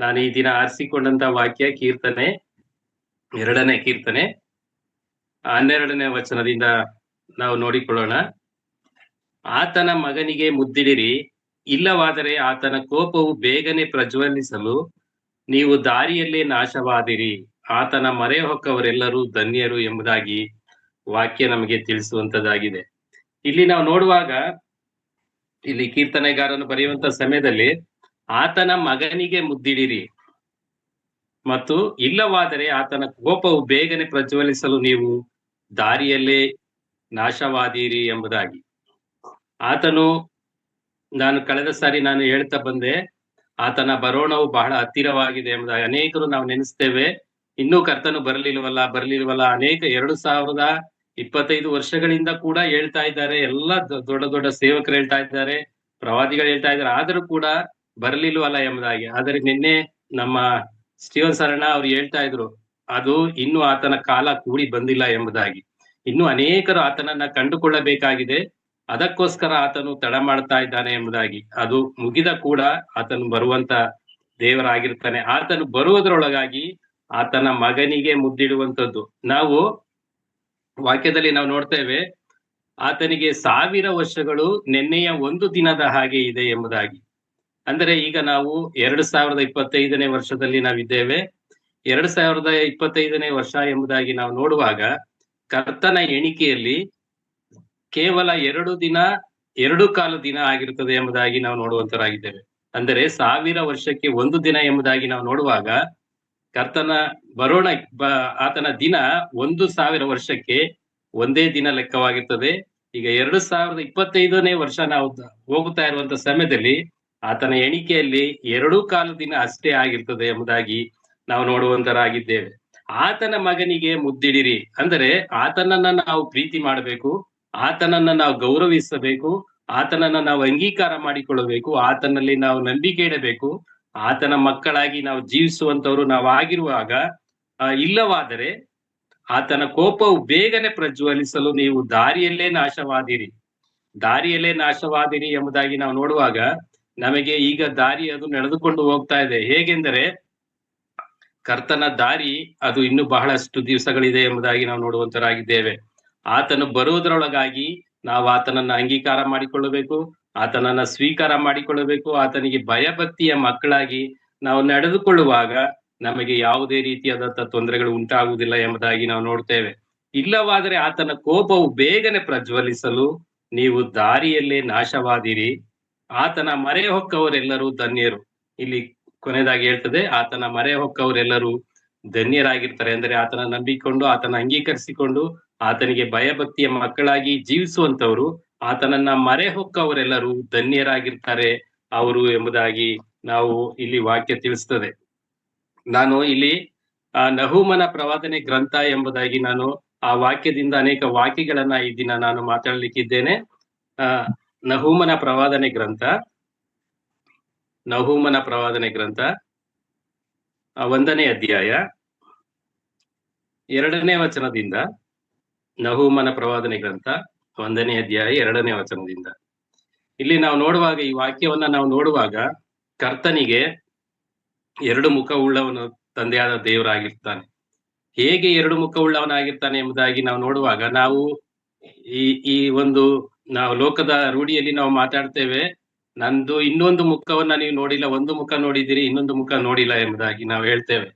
ನಾನು ಈ ದಿನ ಆರಿಸಿಕೊಂಡಂತ ವಾಕ್ಯ ಕೀರ್ತನೆ 2ನೇ ಕೀರ್ತನೆ 12ನೇ ವಚನದಿಂದ ನಾವು ನೋಡಿಕೊಳ್ಳೋಣ. ಆತನ ಮಗನಿಗೆ ಮುದ್ದಿಡಿರಿ, ಇಲ್ಲವಾದರೆ ಆತನ ಕೋಪವು ಬೇಗನೆ ಪ್ರಜ್ವಲಿಸಲು ನೀವು ದಾರಿಯಲ್ಲೇ ನಾಶವಾದಿರಿ. ಆತನ ಮೊರೆ ಹೊಕ್ಕವರೆಲ್ಲರೂ ಧನ್ಯರು ಎಂಬುದಾಗಿ ವಾಕ್ಯ ನಮಗೆ ತಿಳಿಸುವಂತದ್ದಾಗಿದೆ. ಇಲ್ಲಿ ನಾವು ನೋಡುವಾಗ ಇಲ್ಲಿ ಕೀರ್ತನೆಗಾರನು ಬರೆಯುವಂತ ಸಮಯದಲ್ಲಿ ಆತನ ಮಗನಿಗೆ ಮುದ್ದಿಡಿರಿ ಮತ್ತು ಇಲ್ಲವಾದರೆ ಆತನ ಕೋಪವು ಬೇಗನೆ ಪ್ರಜ್ವಲಿಸಲು ನೀವು ದಾರಿಯಲ್ಲೇ ನಾಶವಾದೀರಿ ಎಂಬುದಾಗಿ. ಆತನು ಕಳೆದ ಸಾರಿ ನಾನು ಹೇಳ್ತಾ ಬಂದೆ, ಆತನ ಬರೋಣವು ಬಹಳ ಹತ್ತಿರವಾಗಿದೆ ಎಂಬುದಾಗಿ. ಅನೇಕರು ನಾವು ನೆನೆಸ್ತೇವೆ, ಇನ್ನೂ ಕರ್ತನು ಬರಲಿಲ್ವಲ್ಲ. ಅನೇಕ 2025 ವರ್ಷಗಳಿಂದ ಕೂಡ ಹೇಳ್ತಾ ಇದ್ದಾರೆ, ಎಲ್ಲ ದೊಡ್ಡ ದೊಡ್ಡ ಸೇವಕರು ಹೇಳ್ತಾ ಇದ್ದಾರೆ, ಪ್ರವಾದಿಗಳು ಹೇಳ್ತಾ ಇದ್ದಾರೆ, ಆದರೂ ಕೂಡ ಬರಲಿಲ್ವಲ್ಲ ಎಂಬುದಾಗಿ. ಆದರೆ ನಿನ್ನೆ ನಮ್ಮ ಸ್ಟೀವನ್ ಸರಣ ಅವ್ರು ಹೇಳ್ತಾ ಇದ್ರು, ಅದು ಇನ್ನೂ ಆತನ ಕಾಲ ಕೂಡಿ ಬಂದಿಲ್ಲ ಎಂಬುದಾಗಿ. ಇನ್ನು ಅನೇಕರು ಆತನನ್ನ ಕಂಡುಕೊಳ್ಳಬೇಕಾಗಿದೆ, ಅದಕ್ಕೋಸ್ಕರ ಆತನು ತಡ ಮಾಡ್ತಾ ಇದ್ದಾನೆ ಎಂಬುದಾಗಿ. ಅದು ಮುಗಿದ ಕೂಡ ಆತನು ಬರುವಂತ ದೇವರಾಗಿರ್ತಾನೆ. ಆತನು ಬರುವುದರೊಳಗಾಗಿ ಆತನ ಮಗನಿಗೆ ಮುದ್ದಿಡುವಂಥದ್ದು. ನಾವು ವಾಕ್ಯದಲ್ಲಿ ನಾವು ನೋಡ್ತೇವೆ, ಆತನಿಗೆ 1000 ವರ್ಷಗಳು ನೆನ್ನೆಯ ಒಂದು ದಿನದ ಹಾಗೆ ಇದೆ ಎಂಬುದಾಗಿ. ಅಂದರೆ ಈಗ ನಾವು 2025ನೇ ವರ್ಷದಲ್ಲಿ ನಾವಿದ್ದೇವೆ. 2025ನೇ ವರ್ಷ ಎಂಬುದಾಗಿ ನಾವು ನೋಡುವಾಗ ಕರ್ತನ ಎಣಿಕೆಯಲ್ಲಿ ಕೇವಲ 2 ದಿನ 2 ದಿನ ಆಗಿರುತ್ತದೆ ಎಂಬುದಾಗಿ ನಾವು ನೋಡುವಂತರಾಗಿದ್ದೇವೆ. ಅಂದರೆ 1000 ವರ್ಷಕ್ಕೆ ಒಂದು ದಿನ ಎಂಬುದಾಗಿ ನಾವು ನೋಡುವಾಗ ಕರ್ತನ ಬರೋಣ ಆತನ ದಿನ 1000 ವರ್ಷಕ್ಕೆ ಒಂದೇ ದಿನ ಲೆಕ್ಕವಾಗಿರ್ತದೆ. ಈಗ 2025ನೇ ವರ್ಷ ನಾವು ಹೋಗುತ್ತಾ ಇರುವಂತ ಸಮಯದಲ್ಲಿ ಆತನ ಎಣಿಕೆಯಲ್ಲಿ 2 ದಿನ ಅಷ್ಟೇ ಆಗಿರ್ತದೆ ಎಂಬುದಾಗಿ ನಾವು ನೋಡುವಂತರಾಗಿದ್ದೇವೆ. ಆತನ ಮಗನಿಗೆ ಮುದ್ದಿಡಿರಿ ಅಂದರೆ ಆತನನ್ನ ನಾವು ಪ್ರೀತಿ ಮಾಡಬೇಕು, ಆತನನ್ನ ನಾವು ಗೌರವಿಸಬೇಕು, ಆತನನ್ನ ನಾವು ಅಂಗೀಕಾರ ಮಾಡಿಕೊಳ್ಳಬೇಕು, ಆತನಲ್ಲಿ ನಾವು ನಂಬಿಕೆ ಇಡಬೇಕು. ಆತನ ಮಕ್ಕಳಾಗಿ ನಾವು ಜೀವಿಸುವಂತವರು ನಾವು ಆಗಿರುವಾಗ, ಇಲ್ಲವಾದರೆ ಆತನ ಕೋಪವು ಬೇಗನೆ ಪ್ರಜ್ವಲಿಸಲು ನೀವು ದಾರಿಯಲ್ಲೇ ನಾಶವಾದಿರಿ ಎಂಬುದಾಗಿ ನಾವು ನೋಡುವಾಗ ನಮಗೆ ಈಗ ದಾರಿ ಅದು ನಡೆದುಕೊಂಡು ಹೋಗ್ತಾ ಇದೆ. ಹೇಗೆಂದರೆ ಕರ್ತನ ದಾರಿ ಅದು ಇನ್ನು ಬಹಳಷ್ಟು ದಿವಸಗಳಿದೆ ಎಂಬುದಾಗಿ ನಾವು ನೋಡುವಂತರಾಗಿದ್ದೇವೆ. ಆತನು ಬರುವುದರೊಳಗಾಗಿ ನಾವು ಆತನನ್ನ ಅಂಗೀಕಾರ ಮಾಡಿಕೊಳ್ಳಬೇಕು, ಆತನನ್ನ ಸ್ವೀಕಾರ ಮಾಡಿಕೊಳ್ಳಬೇಕು. ಆತನಿಗೆ ಭಯಭಕ್ತಿಯ ಮಕ್ಕಳಾಗಿ ನಾವು ನಡೆದುಕೊಳ್ಳುವಾಗ ನಮಗೆ ಯಾವುದೇ ರೀತಿಯಾದಂತಹ ತೊಂದರೆಗಳು ಉಂಟಾಗುವುದಿಲ್ಲ ಎಂಬುದಾಗಿ ನಾವು ನೋಡ್ತೇವೆ. ಇಲ್ಲವಾದರೆ ಆತನ ಕೋಪವು ಬೇಗನೆ ಪ್ರಜ್ವಲಿಸಲು ನೀವು ದಾರಿಯಲ್ಲೇ ನಾಶವಾದಿರಿ. ಆತನ ಮೊರೆ ಹೊಕ್ಕವರೆಲ್ಲರೂ ಧನ್ಯರು. ಇಲ್ಲಿ ಕೊನೆಯದಾಗಿ ಹೇಳ್ತದೆ, ಆತನ ಮೊರೆ ಹೊಕ್ಕವರೆಲ್ಲರೂ ಧನ್ಯರಾಗಿರ್ತಾರೆ. ಅಂದರೆ ಆತನ ನಂಬಿಕೊಂಡು, ಆತನ ಅಂಗೀಕರಿಸಿಕೊಂಡು, ಆತನಿಗೆ ಭಯಭಕ್ತಿಯ ಮಕ್ಕಳಾಗಿ ಜೀವಿಸುವಂತವರು, ಆತನನ್ನ ಮೊರೆ ಹೊಕ್ಕವರೆಲ್ಲರೂ ಧನ್ಯರಾಗಿರ್ತಾರೆ ಅವರು ಎಂಬುದಾಗಿ ನಾವು ಇಲ್ಲಿ ವಾಕ್ಯ ತಿಳಿಸ್ತದೆ. ನಾನು ಇಲ್ಲಿ ನಹೂಮನ ಪ್ರವಾದನೆ ಗ್ರಂಥ ಎಂಬುದಾಗಿ ನಾನು ಆ ವಾಕ್ಯದಿಂದ ಅನೇಕ ವಾಕ್ಯಗಳನ್ನ ಈ ದಿನ ನಾನು ಮಾತಾಡಲಿಕ್ಕಿದ್ದೇನೆ. ನಹೂಮನ ಪ್ರವಾದನೆ ಗ್ರಂಥ 1ನೇ ಅಧ್ಯಾಯ 2ನೇ ವಚನದಿಂದ. ನಹೂಮನ ಪ್ರವಾದನೆ ಗ್ರಂಥ 1ನೇ ಅಧ್ಯಾಯ 2ನೇ ವಚನದಿಂದ ಇಲ್ಲಿ ನಾವು ನೋಡುವಾಗ, ಈ ವಾಕ್ಯವನ್ನ ನಾವು ನೋಡುವಾಗ, ಕರ್ತನಿಗೆ 2 ಮುಖವುಳ್ಳವನು ತಂದೆಯಾದ ದೇವರಾಗಿರ್ತಾನೆ. ಹೇಗೆ 2 ಮುಖವುಳ್ಳವನಾಗಿರ್ತಾನೆ ಎಂಬುದಾಗಿ ನಾವು ನೋಡುವಾಗ, ನಾವು ನಾವು ಲೋಕದ ರೂಢಿಯಲ್ಲಿ ನಾವು ಮಾತಾಡ್ತೇವೆ, ನಂದು ಇನ್ನೊಂದು ಮುಖವನ್ನ ನೀವು ನೋಡಿಲ್ಲ, ಒಂದು ಮುಖ ನೋಡಿದಿರಿ, ಇನ್ನೊಂದು ಮುಖ ನೋಡಿಲ್ಲ ಎಂಬುದಾಗಿ ನಾವು ಹೇಳ್ತೇವೆ.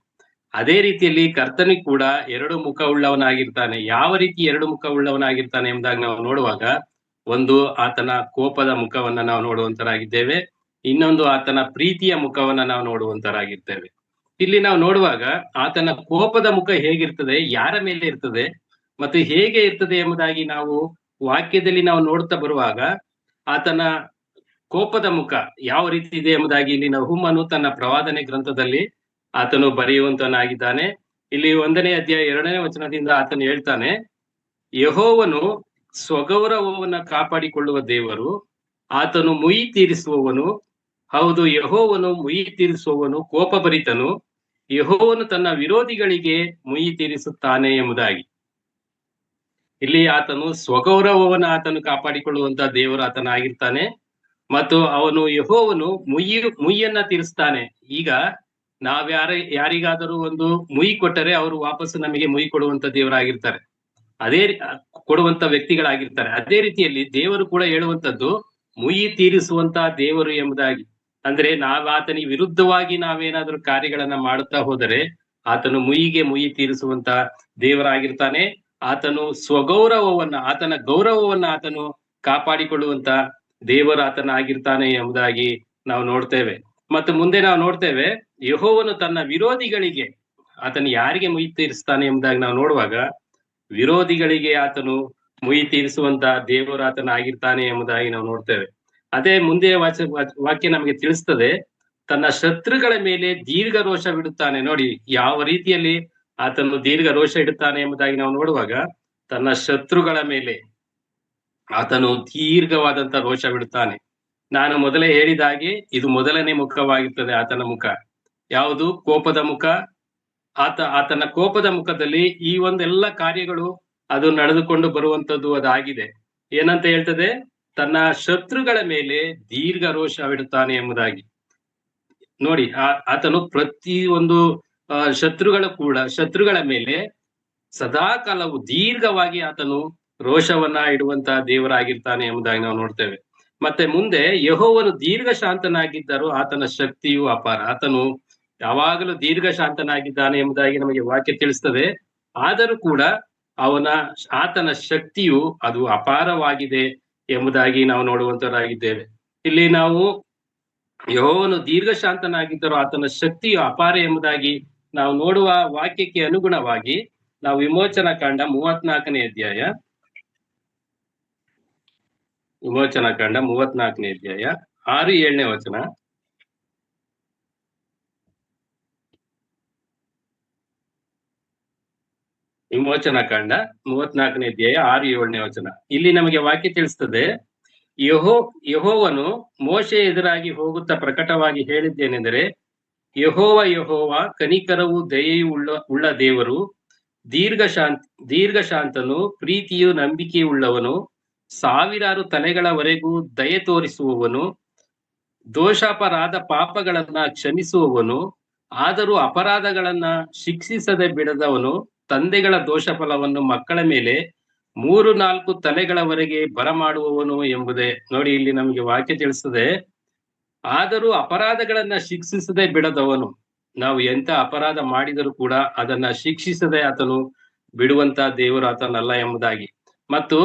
ಅದೇ ರೀತಿಯಲ್ಲಿ ಕರ್ತನಿಗೆ ಕೂಡ 2 ಮುಖವುಳ್ಳವನಾಗಿರ್ತಾನೆ. ಯಾವ ರೀತಿ 2 ಮುಖವುಳ್ಳವನಾಗಿರ್ತಾನೆ ಎಂಬುದಾಗಿ ನಾವು ನೋಡುವಾಗ, ಒಂದು ಆತನ ಕೋಪದ ಮುಖವನ್ನ ನಾವು ನೋಡುವಂತರಾಗಿದ್ದೇವೆ, ಇನ್ನೊಂದು ಆತನ ಪ್ರೀತಿಯ ಮುಖವನ್ನ ನಾವು ನೋಡುವಂತರಾಗಿರ್ತೇವೆ. ಇಲ್ಲಿ ನಾವು ನೋಡುವಾಗ ಆತನ ಕೋಪದ ಮುಖ ಹೇಗಿರ್ತದೆ, ಯಾರ ಮೇಲೆ ಇರ್ತದೆ ಮತ್ತು ಹೇಗೆ ಇರ್ತದೆ ಎಂಬುದಾಗಿ ನಾವು ವಾಕ್ಯದಲ್ಲಿ ನಾವು ನೋಡ್ತಾ ಬರುವಾಗ, ಆತನ ಕೋಪದ ಮುಖ ಯಾವ ರೀತಿ ಇದೆ ಎಂಬುದಾಗಿ ಇಲ್ಲಿ ನಹೂಮನು ತನ್ನ ಪ್ರವಾದನೆ ಗ್ರಂಥದಲ್ಲಿ ಆತನು ಬರೆಯುವಂತನಾಗಿದ್ದಾನೆ. ಇಲ್ಲಿ 1ನೇ ಅಧ್ಯಾಯ 2ನೇ ವಚನದಿಂದ ಆತನು ಹೇಳ್ತಾನೆ, ಯೆಹೋವನು ಸ್ವಗೌರವವನ್ನ ಕಾಪಾಡಿಕೊಳ್ಳುವ ದೇವರು, ಆತನು ಮುಯಿ ತೀರಿಸುವವನು. ಹೌದು, ಯೆಹೋವನು ಮುಯಿ ತೀರಿಸುವವನು, ಕೋಪಭರಿತನು. ಯೆಹೋವನು ತನ್ನ ವಿರೋಧಿಗಳಿಗೆ ಮುಯಿ ತೀರಿಸುತ್ತಾನೆ ಎಂಬುದಾಗಿ. ಇಲ್ಲಿ ಆತನು ಸ್ವಗೌರವವನ್ನು ಆತನು ಕಾಪಾಡಿಕೊಳ್ಳುವಂತ ದೇವರು ಆತನಾಗಿರ್ತಾನೆ ಮತ್ತು ಯೆಹೋವನು ಮುಯ್ಯನ್ನ ತೀರಿಸ್ತಾನೆ. ಈಗ ಯಾರಿಗಾದರೂ ಒಂದು ಮುಯಿ ಕೊಟ್ಟರೆ ಅವರು ವಾಪಸ್ ನಮಗೆ ಮುಯಿ ಕೊಡುವಂತ ದೇವರಾಗಿರ್ತಾರೆ. ಅದೇ ಕೊಡುವಂತ ವ್ಯಕ್ತಿಗಳಾಗಿರ್ತಾರೆ. ಅದೇ ರೀತಿಯಲ್ಲಿ ದೇವರು ಕೂಡ ಹೇಳುವಂತದ್ದು ಮುಯಿ ತೀರಿಸುವಂತ ದೇವರು ಎಂಬುದಾಗಿ. ಅಂದ್ರೆ ಆತನಿಗೆ ವಿರುದ್ಧವಾಗಿ ನಾವೇನಾದ್ರೂ ಕಾರ್ಯಗಳನ್ನ ಮಾಡುತ್ತಾ ಹೋದರೆ ಆತನು ಮುಯಿ ತೀರಿಸುವಂತ ದೇವರಾಗಿರ್ತಾನೆ. ಆತನು ಆತನ ಗೌರವವನ್ನ ಆತನು ಕಾಪಾಡಿಕೊಳ್ಳುವಂತ ದೇವರು ಆತನಾಗಿರ್ತಾನೆ ಎಂಬುದಾಗಿ ನಾವು ನೋಡ್ತೇವೆ. ಮತ್ತು ಮುಂದೆ ನಾವು ನೋಡ್ತೇವೆ, ಯೆಹೋವನು ತನ್ನ ವಿರೋಧಿಗಳಿಗೆ ಆತನು ಯಾರಿಗೆ ಮುಯಿ ತೀರಿಸ್ತಾನೆ ಎಂಬುದಾಗಿ ನಾವು ನೋಡುವಾಗ, ವಿರೋಧಿಗಳಿಗೆ ಆತನು ಮುಯಿ ತೀರಿಸುವಂತ ದೇವರು ಆತನಾಗಿರ್ತಾನೆ ಎಂಬುದಾಗಿ ನಾವು ನೋಡ್ತೇವೆ. ಅದೇ ಮುಂದೆ ವಾಕ್ಯ ನಮಗೆ ತಿಳಿಸ್ತದೆ, ತನ್ನ ಶತ್ರುಗಳ ಮೇಲೆ ದೀರ್ಘ ರೋಷ ಬಿಡುತ್ತಾನೆ. ನೋಡಿ ಯಾವ ರೀತಿಯಲ್ಲಿ ಆತನು ದೀರ್ಘ ರೋಷ ಇಡುತ್ತಾನೆ ಎಂಬುದಾಗಿ ನಾವು ನೋಡುವಾಗ, ತನ್ನ ಶತ್ರುಗಳ ಮೇಲೆ ಆತನು ದೀರ್ಘವಾದಂತ ರೋಷ ಬಿಡುತ್ತಾನೆ. ನಾನು ಮೊದಲೇ ಹೇಳಿದ ಹಾಗೆ ಇದು ಮೊದಲನೇ ಮುಖವಾಗಿರ್ತದೆ ಆತನ ಮುಖ. ಯಾವುದು? ಕೋಪದ ಮುಖ. ಆತನ ಕೋಪದ ಮುಖದಲ್ಲಿ ಈ ಒಂದೆಲ್ಲ ಕಾರ್ಯಗಳು ಅದು ನಡೆದುಕೊಂಡು ಬರುವಂತದ್ದು ಅದಾಗಿದೆ. ಏನಂತ ಹೇಳ್ತದೆ? ತನ್ನ ಶತ್ರುಗಳ ಮೇಲೆ ದೀರ್ಘ ರೋಷವಿಡುತ್ತಾನೆ ಎಂಬುದಾಗಿ. ನೋಡಿ, ಆತನು ಪ್ರತಿ ಒಂದು ಶತ್ರುಗಳ ಮೇಲೆ ಸದಾ ಕಾಲವು ದೀರ್ಘವಾಗಿ ಆತನು ರೋಷವನ್ನ ಇಡುವಂತ ದೇವರಾಗಿರ್ತಾನೆ ಎಂಬುದಾಗಿ ನಾವು ನೋಡ್ತೇವೆ. ಮತ್ತೆ ಮುಂದೆ, ಯೆಹೋವನು ದೀರ್ಘ ಶಾಂತನಾಗಿದ್ದರೂ ಆತನ ಶಕ್ತಿಯು ಅಪಾರ. ಆತನು ಯಾವಾಗಲೂ ದೀರ್ಘ ಶಾಂತನಾಗಿದ್ದಾನೆ ಎಂಬುದಾಗಿ ನಮಗೆ ವಾಕ್ಯ ತಿಳಿಸ್ತದೆ. ಆದರೂ ಕೂಡ ಆತನ ಶಕ್ತಿಯು ಅದು ಅಪಾರವಾಗಿದೆ ಎಂಬುದಾಗಿ ನಾವು ನೋಡುವಂತರಾಗಿದ್ದೇವೆ. ಇಲ್ಲಿ ನಾವು ಯೆಹೋವನು ದೀರ್ಘ ಶಾಂತನಾಗಿದ್ದರೂ ಆತನ ಶಕ್ತಿಯು ಅಪಾರ ಎಂಬುದಾಗಿ ನಾವು ನೋಡುವ ವಾಕ್ಯಕ್ಕೆ ಅನುಗುಣವಾಗಿ ನಾವು ವಿಮೋಚನಾ ಕಾಂಡ 34ನೇ ಅಧ್ಯಾಯ 6-7ನೇ ವಚನ. ವಿಮೋಚನಾ ಕಾಂಡ 34ನೇ ಅಧ್ಯಾಯ 6-7ನೇ ವಚನ. ಇಲ್ಲಿ ನಮಗೆ ವಾಕ್ಯ ತಿಳಿಸ್ತದೆ, ಯೆಹೋವನು ಮೋಶೆ ಎದುರಾಗಿ ಹೋಗುತ್ತಾ ಪ್ರಕಟವಾಗಿ ಹೇಳಿದ್ದೇನೆಂದರೆ, ಯೆಹೋವ ಕನಿಕರವು ದಯೆಯು ಉಳ್ಳ ದೇವರು, ದೀರ್ಘ ಶಾಂತನು, ಪ್ರೀತಿಯು ನಂಬಿಕೆಯುಳ್ಳವನು, ಸಾವಿರಾರು ತಲೆಗಳವರೆಗೂ ದಯೆ ತೋರಿಸುವವನು, ದೋಷಾಪರಾಧ ಪಾಪಗಳನ್ನ ಕ್ಷಮಿಸುವವನು, ಆದರೂ ಅಪರಾಧಗಳನ್ನ ಶಿಕ್ಷಿಸದೆ ಬಿಡದವನು, ತಂದೆಗಳ ದೋಷ ಫಲವನ್ನು ಮಕ್ಕಳ ಮೇಲೆ 3-4 ತಲೆಗಳವರೆಗೆ ಬರಮಾಡುವವನು ಎಂಬುದೇ. ನೋಡಿ, ಇಲ್ಲಿ ನಮಗೆ ವಾಕ್ಯ ತಿಳಿಸ್ತದೆ, ಆದರೂ ಅಪರಾಧಗಳನ್ನ ಶಿಕ್ಷಿಸದೆ ಬಿಡದವನು. ನಾವು ಎಂತ ಅಪರಾಧ ಮಾಡಿದರೂ ಕೂಡ ಅದನ್ನ ಶಿಕ್ಷಿಸದೆ ಆತನು ಬಿಡುವಂತ ದೇವರು ಆತನಲ್ಲ ಎಂಬುದಾಗಿ. ಮತ್ತು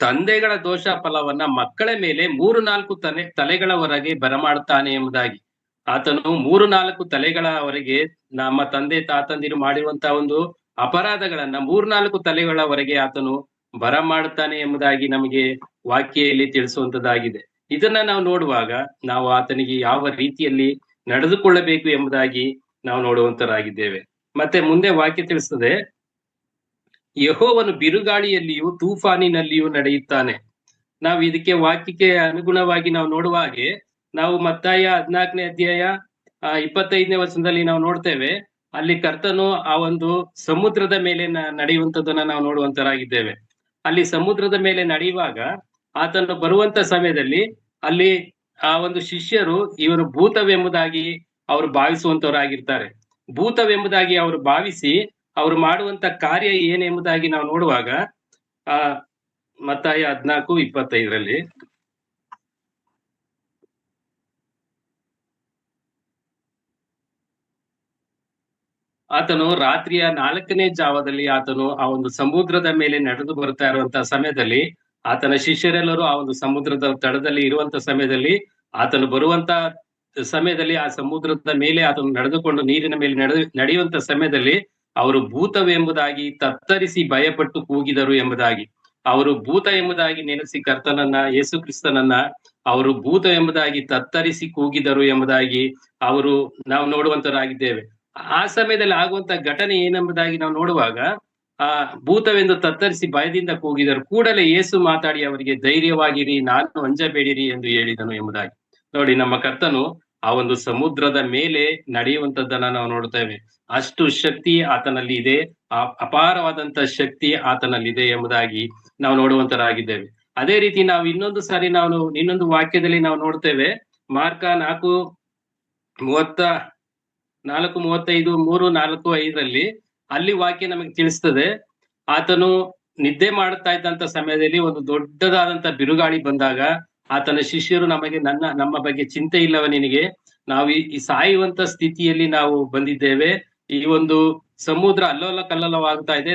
ತಂದೆಗಳ ದೋಷ ಫಲವನ್ನ ಮಕ್ಕಳ ಮೇಲೆ 3-4 ತಲೆಗಳವರೆಗೆ ಬರಮಾಡುತ್ತಾನೆ ಎಂಬುದಾಗಿ. ಆತನು 3-4 ತಲೆಗಳವರೆಗೆ ನಮ್ಮ ತಂದೆ ತಾತಂದಿರು ಮಾಡಿರುವಂತಹ ಒಂದು ಅಪರಾಧಗಳನ್ನ 3-4 ತಲೆಗಳವರೆಗೆ ಆತನು ಬರಮಾಡುತ್ತಾನೆ ಎಂಬುದಾಗಿ ನಮಗೆ ವಾಕ್ಯದಲ್ಲಿ ತಿಳಿಸುವಂತದ್ದಾಗಿದೆ. ಇದನ್ನ ನಾವು ನೋಡುವಾಗ ನಾವು ಆತನಿಗೆ ಯಾವ ರೀತಿಯಲ್ಲಿ ನಡೆದುಕೊಳ್ಳಬೇಕು ಎಂಬುದಾಗಿ ನಾವು ನೋಡುವಂತರಾಗಿದ್ದೇವೆ. ಮತ್ತೆ ಮುಂದೆ ವಾಕ್ಯ ತಿಳಿಸ್ತದೆ, ಯೆಹೋವನು ಬಿರುಗಾಳಿಯಲ್ಲಿಯೂ ತೂಫಾನಿನಲ್ಲಿಯೂ ನಡೆಯುತ್ತಾನೆ. ನಾವು ಇದಕ್ಕೆ ವಾಕ್ಯಕ್ಕೆ ಅನುಗುಣವಾಗಿ ನಾವು ನೋಡುವ ಹಾಗೆ, ನಾವು ಮತ್ತಾಯ 14ನೇ ಅಧ್ಯಾಯ 25ನೇ ವಚನದಲ್ಲಿ ನಾವು ನೋಡ್ತೇವೆ, ಅಲ್ಲಿ ಕರ್ತನು ಆ ಒಂದು ಸಮುದ್ರದ ಮೇಲೆ ನಡೆಯುವಂತದನ್ನ ನಾವು ನೋಡುವಂತರಾಗಿದ್ದೇವೆ. ಅಲ್ಲಿ ಸಮುದ್ರದ ಮೇಲೆ ನಡೆಯುವಾಗ ಆತನು ಬರುವಂತ ಸಮಯದಲ್ಲಿ ಅಲ್ಲಿ ಆ ಒಂದು ಶಿಷ್ಯರು ಇವರು ಭೂತವೆಂಬುದಾಗಿ ಅವರು ಭಾವಿಸುವಂತವರಾಗಿರ್ತಾರೆ. ಭೂತವೆಂಬುದಾಗಿ ಅವರು ಭಾವಿಸಿ ಅವರು ಮಾಡುವಂತ ಕಾರ್ಯ ಏನೆಂಬುದಾಗಿ ನಾವು ನೋಡುವಾಗ ಮತ್ತಾಯ 14:25 ಆತನು ರಾತ್ರಿಯ 4ನೇ ಜಾವದಲ್ಲಿ ಆತನು ಆ ಒಂದು ಸಮುದ್ರದ ಮೇಲೆ ನಡೆದು ಬರ್ತಾ ಇರುವಂತಹ ಸಮಯದಲ್ಲಿ ಆತನ ಶಿಷ್ಯರೆಲ್ಲರೂ ಆ ಒಂದು ಸಮುದ್ರದ ತಡದಲ್ಲಿ ಇರುವಂತ ಸಮಯದಲ್ಲಿ ಆತನು ಬರುವಂತ ಸಮಯದಲ್ಲಿ ಆ ಸಮುದ್ರದ ಮೇಲೆ ಆತನು ನಡೆದುಕೊಂಡು ನೀರಿನ ಮೇಲೆ ನಡೆಯುವಂತ ಸಮಯದಲ್ಲಿ ಅವರು ಭೂತವೆಂಬುದಾಗಿ ತತ್ತರಿಸಿ ಭಯಪಟ್ಟು ಕೂಗಿದರು ಎಂಬುದಾಗಿ. ಅವರು ಭೂತ ಎಂಬುದಾಗಿ ನೆನೆಸಿ ಕರ್ತನನ್ನ ಯೇಸು ಕ್ರಿಸ್ತನನ್ನ ಅವರು ಭೂತ ಎಂಬುದಾಗಿ ತತ್ತರಿಸಿ ಕೂಗಿದರು ಎಂಬುದಾಗಿ ನಾವು ನೋಡುವಂತರಾಗಿದ್ದೇವೆ. ಆ ಸಮಯದಲ್ಲಿ ಆಗುವಂತ ಘಟನೆ ಏನೆಂಬುದಾಗಿ ನಾವು ನೋಡುವಾಗ, ಆ ಭೂತವೆಂದು ತತ್ತರಿಸಿ ಭಯದಿಂದ ಕೂಗಿದರು. ಕೂಡಲೇ ಯೇಸು ಮಾತಾಡಿ ಅವರಿಗೆ, ಧೈರ್ಯವಾಗಿರಿ, ನಾನು ಅಂಜಬೇಡಿರಿ ಎಂದು ಹೇಳಿದನು ಎಂಬುದಾಗಿ. ನೋಡಿ, ನಮ್ಮ ಕರ್ತನು ಆ ಒಂದು ಸಮುದ್ರದ ಮೇಲೆ ನಡೆಯುವಂತದ್ದನ್ನ ನಾವು ನೋಡ್ತೇವೆ. ಅಷ್ಟು ಶಕ್ತಿ ಆತನಲ್ಲಿ ಇದೆ, ಅಪಾರವಾದಂತ ಶಕ್ತಿ ಆತನಲ್ಲಿದೆ ಎಂಬುದಾಗಿ ನಾವು ನೋಡುವಂತರಾಗಿದ್ದೇವೆ. ಅದೇ ರೀತಿ ನಾವು ಇನ್ನೊಂದು ವಾಕ್ಯದಲ್ಲಿ ನಾವು ನೋಡ್ತೇವೆ, ಮಾರ್ಕ 4:30 4:35, 3:4-5ರಲ್ಲಿ ಅಲ್ಲಿ ವಾಕ್ಯ ನಮಗೆ ತಿಳಿಸ್ತದೆ. ಆತನು ನಿದ್ದೆ ಮಾಡುತ್ತಾ ಇದ್ದಂತ ಸಮಯದಲ್ಲಿ ಒಂದು ದೊಡ್ಡದಾದಂತ ಬಿರುಗಾಳಿ ಬಂದಾಗ ಆತನ ಶಿಷ್ಯರು ನಮ್ಮ ಬಗ್ಗೆ ಚಿಂತೆ ಇಲ್ಲವ ನಿನಗೆ? ನಾವು ಈ ಸಾಯುವಂತ ಸ್ಥಿತಿಯಲ್ಲಿ ನಾವು ಬಂದಿದ್ದೇವೆ. ಈ ಒಂದು ಸಮುದ್ರ ಅಲ್ಲೋಲ ಕಲ್ಲೋಲವಾಗ್ತಾ ಇದೆ.